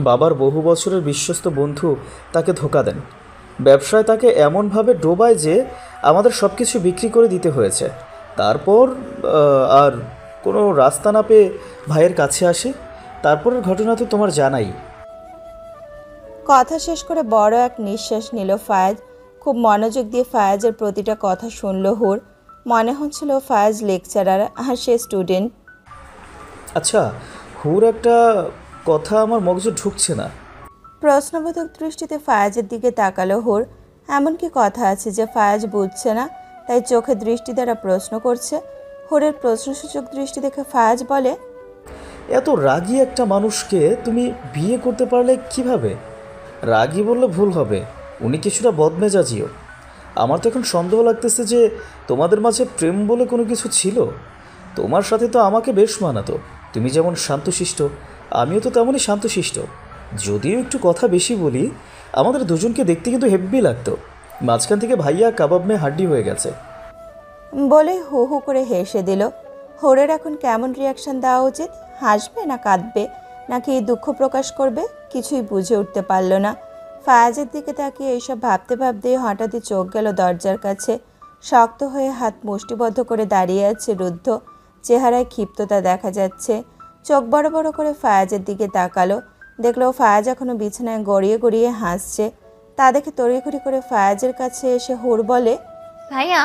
বাবার বহু বছরের বিশ্বস্ত বন্ধু তাকে ধোঁকা দেন। ব্যবসায় তাকে এমনভাবে ডোবায় যে আমাদের সব কিছু বিক্রি করে দিতে হয়েছে। তারপর আর কোনো রাস্তা না পেয়ে ভাইয়ের কাছে আসে। তারপরের ঘটনা তো তোমার জানাই। কথা শেষ করে বড় এক নিঃশ্বাস নিল ফায়াজ। খুব মনোযোগ দিয়ে ফায়াজের প্রতিটা কথা শুনল হুর। মনে হচ্ছিল ফায়াজ লেকচারার আর সে স্টুডেন্ট। আচ্ছা, হুর একটা কথা আমার মগজে ঢুকছে না। প্রশ্নবোধক দৃষ্টিতে ফায়াজের দিকে তাকালো হুর। এমন কি কথা আছে যে ফায়াজ বুঝছে না, তাই চোখে দৃষ্টি দ্বারা প্রশ্ন করছে। হুরের প্রশ্নসূচক দৃষ্টি দেখে ফায়াজ বলে, এত রাগী একটা মানুষকে তুমি বিয়ে করতে পারলে কিভাবে? রাগী বললে ভুল হবে, উনি কিছুটা বদমেজাজিও। আমার তো এখন সন্দেহ লাগতেছে যে তোমাদের মাঝে প্রেম বলে কোনো কিছু ছিল। তোমার সাথে তো আমাকে বেশ মানাতো। তুমি যেমন শান্তশিষ্ট, আমিও তো তেমনই শান্তশিষ্ট। যদিও একটু কথা বেশি বলি, আমাদের দুজনকে দেখতে কিন্তু হেব্বি লাগতো। মাঝখান থেকে ভাইয়া কাবাব মেয়ে হাড্ডি হয়ে গেছে বলে হু হু করে হেসে দিল। হুরের এখন কেমন রিয়াকশন দেওয়া উচিত? হাসবে না কাঁদবে নাকি দুঃখ প্রকাশ করবে? কিছুই বুঝে উঠতে পারল না। ফায়াজের দিকে তাকিয়ে এইসব ভাবতে ভাবতেই হঠাৎই চোখ গেল দরজার কাছে। শক্ত হয়ে হাত মুষ্টিবদ্ধ করে দাঁড়িয়ে আছে রুদ্ধ। চেহারায় ক্ষিপ্ততা দেখা যাচ্ছে। চোখ বড় বড় করে ফায়াজের দিকে তাকালো। দেখলো ফায়াজ এখনো বিছানায় গড়িয়ে গড়িয়ে হাসছে। তা দেখে তড়িঘড়ি করে ফায়াজের কাছে এসে হুর বলে, ভাইয়া,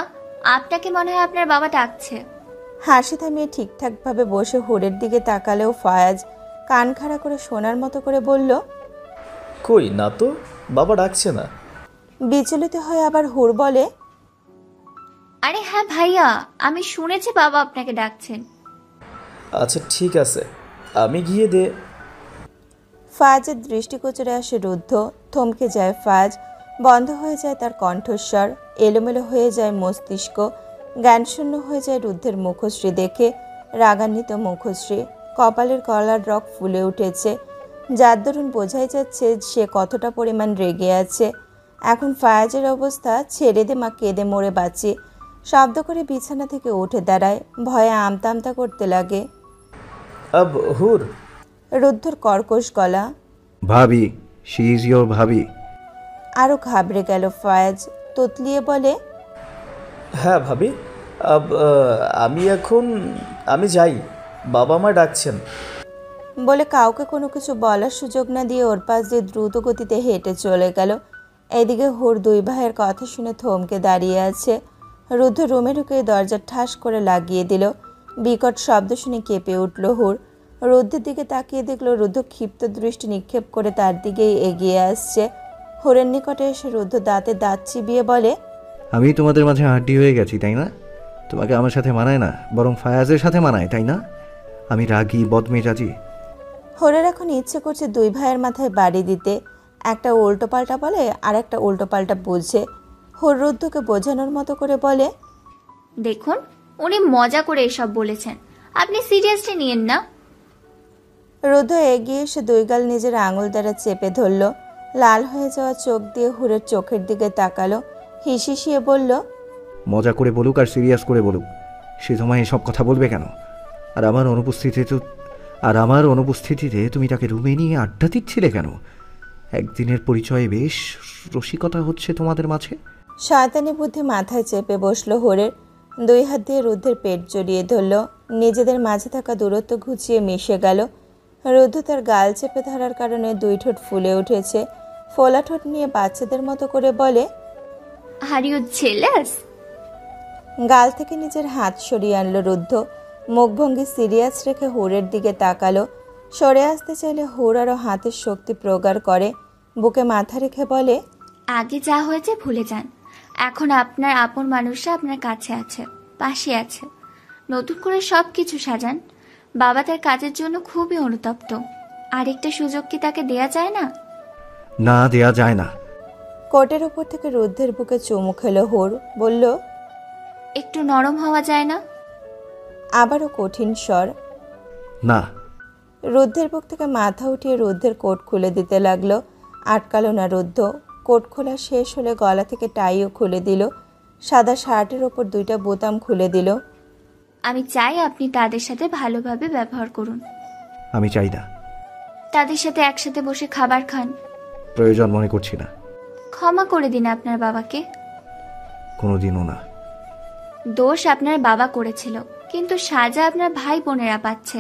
আপনাকে মনে হয় আপনার বাবা ডাকছে। হাসি থামিয়ে ঠিকঠাকভাবে বসে হুরের দিকে তাকালেও ফায়াজ কান খাড়া করে শোনার মতো করে বলল, কই না তো, বাবা ডাকছে না। বিচলিত হয়ে আবার হুর বলে, আরে হ্যাঁ ভাইয়া, আমি শুনেছি বাবা আপনাকে ডাকছেন। আচ্ছা ঠিক আছে, আমি গিয়ে দে। ফায়াজের দৃষ্টিগোচরে আসে রুদ্ধ। থমকে যায় ফায়াজ। বন্ধ হয়ে যায় তার কণ্ঠস্বর। এলোমেলো হয়ে যায় মস্তিষ্ক। জ্ঞানশূন্য হয়ে যায় রুদ্ধের মুখশ্রী দেখে। রাগান্বিত মুখশ্রী। কপালের কলার রগ ফুলে উঠেছে, যার দরুন বোঝাই যাচ্ছে সে কতটা পরিমাণ রেগে আছে। এখন ফায়াজের অবস্থা ছেড়ে দে মা, কেঁদে মরে বাঁচি। শব্দ করে বিছানা থেকে উঠে দাঁড়ায়। ভয়ে আমতা আমতা করতে লাগে। আব হুর। রুদ্ধর কর্কশ গলা। ভাবি, শি ইজ ইয়োর ভাবি। আরও ঘাবড়ে গেল ফায়াজ। তোতলিয়ে বলে, হ্যাঁ ভাবি, আমি যাই, বাবা মা ডাকছেন। বলে কাউকে কোনো কিছু বলার সুযোগ না দিয়ে ওর পাশ দিয়ে দ্রুত গতিতে হেঁটে চলে গেল। এদিকে হুর দুই ভাইয়ের কথা শুনে থমকে দাঁড়িয়ে আছে। রুদ্ধ রুমে ঢুকে দরজা ঠাস করে লাগিয়ে দিল। বিকট শব্দ শুনে কেঁপে উঠল হুর। রুদ্ধের দিকে তাকিয়ে দেখলো রুদ্ধ ক্ষিপ্ত দৃষ্টি নিক্ষেপ করে তার দিকেই এগিয়ে আসছে। হুরের নিকটে এসে রুদ্ধ দাঁতে দাঁত চিবিয়ে বলে, আমি তোমাদের মাঝে হাড্ডি হয়ে গেছি তাই না? তোমাকে আমার সাথে মানায় না, বরং ফায়াজের সাথে মানায় তাই না? আমি রাগী বদমেজাজি। হুরের এখন ইচ্ছে করছে দুই ভাইয়ের মাথায় বাড়ি দিতে। একটা উল্টোপাল্টা বলে আর একটা উল্টোপাল্টা বুঝে। হুর রুদ্ধকে বোঝানোর মতো করে বলে, দেখুন, উনি মজা করে এসব বলেছেন, আপনি সিরিয়াসলি নিয়েন না। রুদ্ধ এগিয়ে এসে দুই গাল নিজের আঙুল দ্বারা চেপে ধরল। লাল হয়ে যাওয়া চোখ দিয়ে হুরের চোখের দিকে তাকালো, হিসিয়ে বলল, মজা করে বলুক আর সিরিয়াস করে বলুক, সে তোমায় এসব কথা বলবে কেন? আর আমার অনুপস্থিতিতে তুমি তাকে রুমে নিয়ে আড্ডা দিচ্ছিলে কেন? একদিনের পরিচয়ে বেশ রসিকতা হচ্ছে তোমাদের মাঝে। শয়তানি বুদ্ধি মাথায় চেপে বসলো হুরের। দুই হাত দিয়ে রুদ্ধের পেট জড়িয়ে ধরল, নিজেদের মাঝে থাকা দূরত্ব ঘুচিয়ে মিশে গেল। রুদ্ধ তার গাল চেপে ধরার কারণে দুই ঠোঁট ফুলে উঠেছে। ফোলা ঠোঁট নিয়ে বাচ্চাদের মতো করে বলে, আর ইউ জেলাস? গাল থেকে নিজের হাত সরিয়ে আনলো রুদ্ধ। মুখভঙ্গি সিরিয়াস রেখে হুরের দিকে তাকালো। সরে আসতে চাইলে হুর আরও হাতের শক্তি প্রগাঢ় করে, বুকে মাথা রেখে বলে, আগে যা হয়েছে ভুলে যান। এখন আপনার আপন মানুষরা আপনার কাছে আছে, পাশে আছে। নতুন করে সব কিছু সাজান। বাবা তার কাজের জন্য খুবই অনুতপ্ত। আরেকটা সুযোগ কি তাকে দেয়া যায় না? না, দেয়া যায় না। কোটের উপর থেকে রুদ্ধের বুকে চুমু খেলো হুর, বলল, একটু নরম হওয়া যায় না? আবারও কঠিন স্বর। না। রুদ্ধের বুক থেকে মাথা উঠিয়ে রুদ্ধের কোট খুলে দিতে লাগলো। আটকালো না রুদ্ধ। কোট খোলা শেষ হলে গলা থেকে টাইও খুলে দিল। সাদা শার্টের ওপর দুইটা বোতাম খুলে দিল। আমি চাই আপনি তাদের সাথে ভালোভাবে ব্যবহার করুন। আমি চাই না। তাদের সাথে একসাথে বসে খাবার খান। প্রয়োজন মনে করছি না। ক্ষমা করে দিন আপনার বাবাকে। কোনোদিনও না। দোষ আপনার বাবা করেছিল, কিন্তু সাজা আপনার ভাই বোনেরা পাচ্ছে।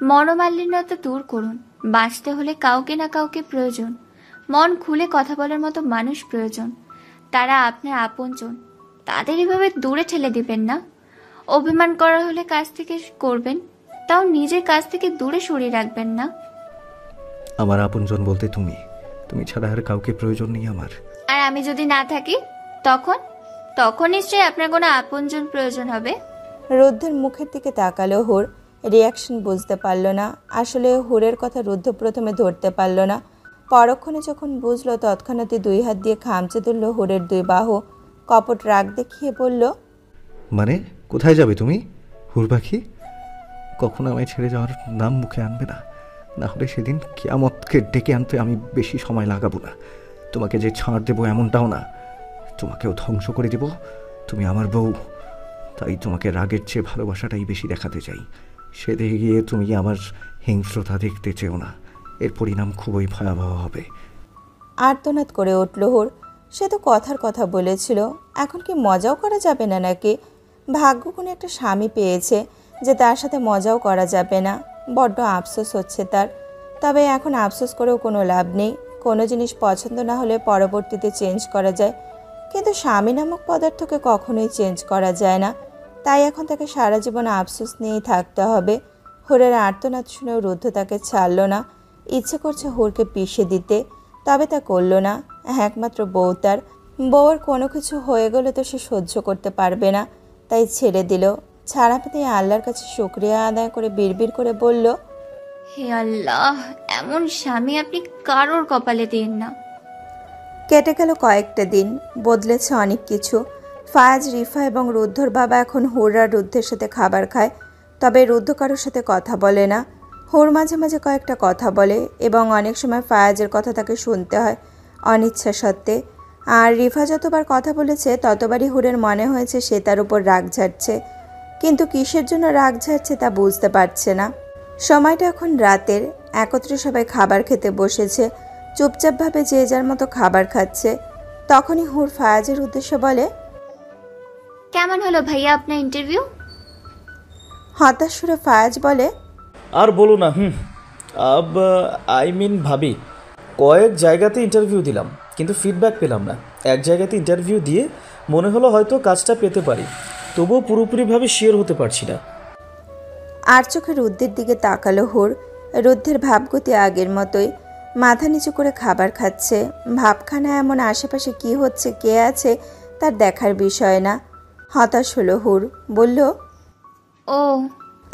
মনোমালিন্যতা দূর করুন। বাঁচতে হলে কাউকে না কাউকে প্রয়োজন। মন খুলে কথা বলার মতো মানুষ প্রয়োজন। তারা আপনার আপনজন। তাদের এভাবে দূরে ঠেলে দিবেন না। অভিমান করা হলে কাছ থেকে করবেন, তাও নিজের কাছ থেকে দূরে সরিয়ে রাখবেন না। আমার আপনজন বলতে তুমি ছাড়া আর কাউকে প্রয়োজন নেই আমার। আর আমি যদি না থাকি তখন তখন নিশ্চয়ই আপনার কোনো আপনজন প্রয়োজন হবে। রুদ্ধের মুখের দিকে তাকালো হুর। রিয়াকশন বুঝতে পারল না। আসলে হুরের কথা রুদ্ধ প্রথমে ধরতে পারল না। পরক্ষণে যখন বুঝলো তৎক্ষণাৎই দুই হাত দিয়ে খামচে ধরল হুরের দুই বাহু। কপট রাগ দেখিয়ে বলল, মানে কোথায় যাবে তুমি হুর পাখি? কখনো আমায় ছেড়ে যাওয়ার নাম মুখে আনবে না। না হলে সেদিন কিয়ামতকে ডেকে আনতে আমি বেশি সময় লাগাবো না। তোমাকে যে ছাড় দেবো এমনটাও না, তোমাকেও ধ্বংস করে দেব। তুমি আমার বউ, তাই তোমাকে রাগের চেয়ে ভালোবাসাটাই বেশি দেখাতে চাই। সেদিকে গিয়ে তুমি আমার হিংস্রতা দেখতে চেও না। এর পরিণাম খুবই ভয়াবহ হবে। আর্তনাদ করে উঠল হুর। সে তো কথার কথা বলেছিল, এখন কি মজাও করা যাবে না নাকি? ভাগ্য কোনো একটা স্বামী পেয়েছে যে তার সাথে মজাও করা যাবে না। বড্ড আফসোস হচ্ছে তার। তবে এখন আফসোস করেও কোনো লাভ নেই। কোনো জিনিস পছন্দ না হলে পরবর্তীতে চেঞ্জ করা যায়, কিন্তু স্বামী নামক পদার্থকে কখনোই চেঞ্জ করা যায় না। তাই এখন তাকে সারা জীবন আফসোস নিয়েই থাকতে হবে। হুরের আর্তনাদ শুনেও রুদ্ধ তাকে ছাড়ল না। ইচ্ছে করছে হুরকে পিষে দিতে, তবে তা করল না। একমাত্র বউ তার। বউয়ের কোনো কিছু হয়ে গেলে তো সে সহ্য করতে পারবে না, তাই ছেড়ে দিল। ছাড়া পেতে আল্লাহর কাছে শুকরিয়া আদায় করে বিড়বিড় করে বলল, হে আল্লাহ, এমন স্বামী আপনি কারোর কপালে দিন না। কেটে গেল কয়েকটা দিন। বদলেছে অনেক কিছু। ফায়াজ, রিফা এবং রুদ্ধর বাবা এখন হুররা রুদ্ধের সাথে খাবার খায়, তবে রুদ্ধ কারোর সাথে কথা বলে না। হুর মাঝে মাঝে কয়েকটা কথা বলে এবং অনেক সময় ফায়াজের কথা তাকে শুনতে হয় অনিচ্ছা সত্ত্বে। আর রিফা যতবার কথা বলেছে ততবারই হুরের মনে হয়েছে সে তার উপর রাগ ঝাড়ছে, কিন্তু কিসের জন্য রাগ ঝাড়ছে তা বুঝতে পারছে না। সময়টা এখন রাতের। একত্রে সবাই খাবার খেতে বসেছে। চুপচাপভাবে যে যার মতো খাবার খাচ্ছে। তখনই হুর ফায়াজের উদ্দেশ্যে বলে, কেমন হলো ভাইয়া আপনার ইন্টারভিউ? হতাশ সুরে ফায়াজ বলে, আর বলো না। ভাবি, কয়েক জায়গাতে ইন্টারভিউ দিলাম, কিন্তু ফিডব্যাক পেলাম না। এক জায়গাতে ইন্টারভিউ দিয়ে মনে হলো হয়তো কাজটা পেতে পারি, তবুও পুরোপুরিভাবে শিওর হতে পারছি না। আর চোখে রুদ্ধের দিকে তাকালো হুর। রুদ্ধের ভাবগতি আগের মতোই। মাথা নিচু করে খাবার খাচ্ছে। ভাবখানা এমন আশেপাশে কি হচ্ছে, কে আছে তার দেখার বিষয় না। হতাশ হলো হুর। বলল, ও।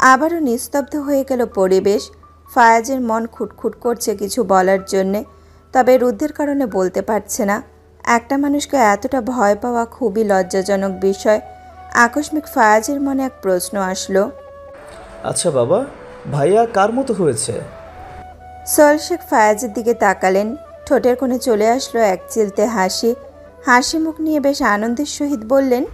আবারও নিস্তব্ধ হয়ে গেল পরিবেশ। ফায়াজের মন খুটখুট করছে কিছু বলার জন্যে। তবে রুদ্ধের কারণে বলতে পারছে না। একটা মানুষকে এতটা ভয় পাওয়া খুবই লজ্জাজনক বিষয়। আকস্মিক ফায়াজের মনে এক প্রশ্ন আসলো। আচ্ছা বাবা, ভাইয়া কার মতো হয়েছে? সোহেল শেখ ফায়াজের দিকে তাকালেন। ঠোঁটের কোণে চলে আসলো এক চিলতে হাসি। হাসি মুখ নিয়ে বেশ আনন্দের সহিত বললেন,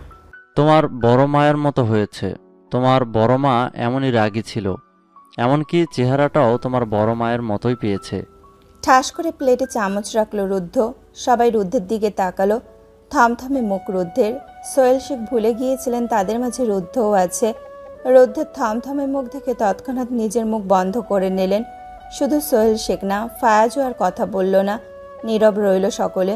তোমার বড় মায়ের মতো হয়েছে। তোমার বড় মা এমনই রাগী ছিল, এমনকি চেহারাটাও তোমার বড় মায়ের মতোই পেয়েছে। ঠাস করে প্লেটে চামচ রাখলো রুদ্ধ। সবাই রুদ্ধের দিকে তাকালো। থমথমে মুখ রুদ্ধের। সোহেল শেখ ভুলে গিয়েছিলেন তাদের মাঝে রুদ্ধও আছে। রুদ্ধের থমথমে মুখ দেখে তৎক্ষণাৎ নিজের মুখ বন্ধ করে নিলেন। শুধু সোহেল শেখ না, ফায়াজও আর কথা বলল না। নীরব রইল সকলে।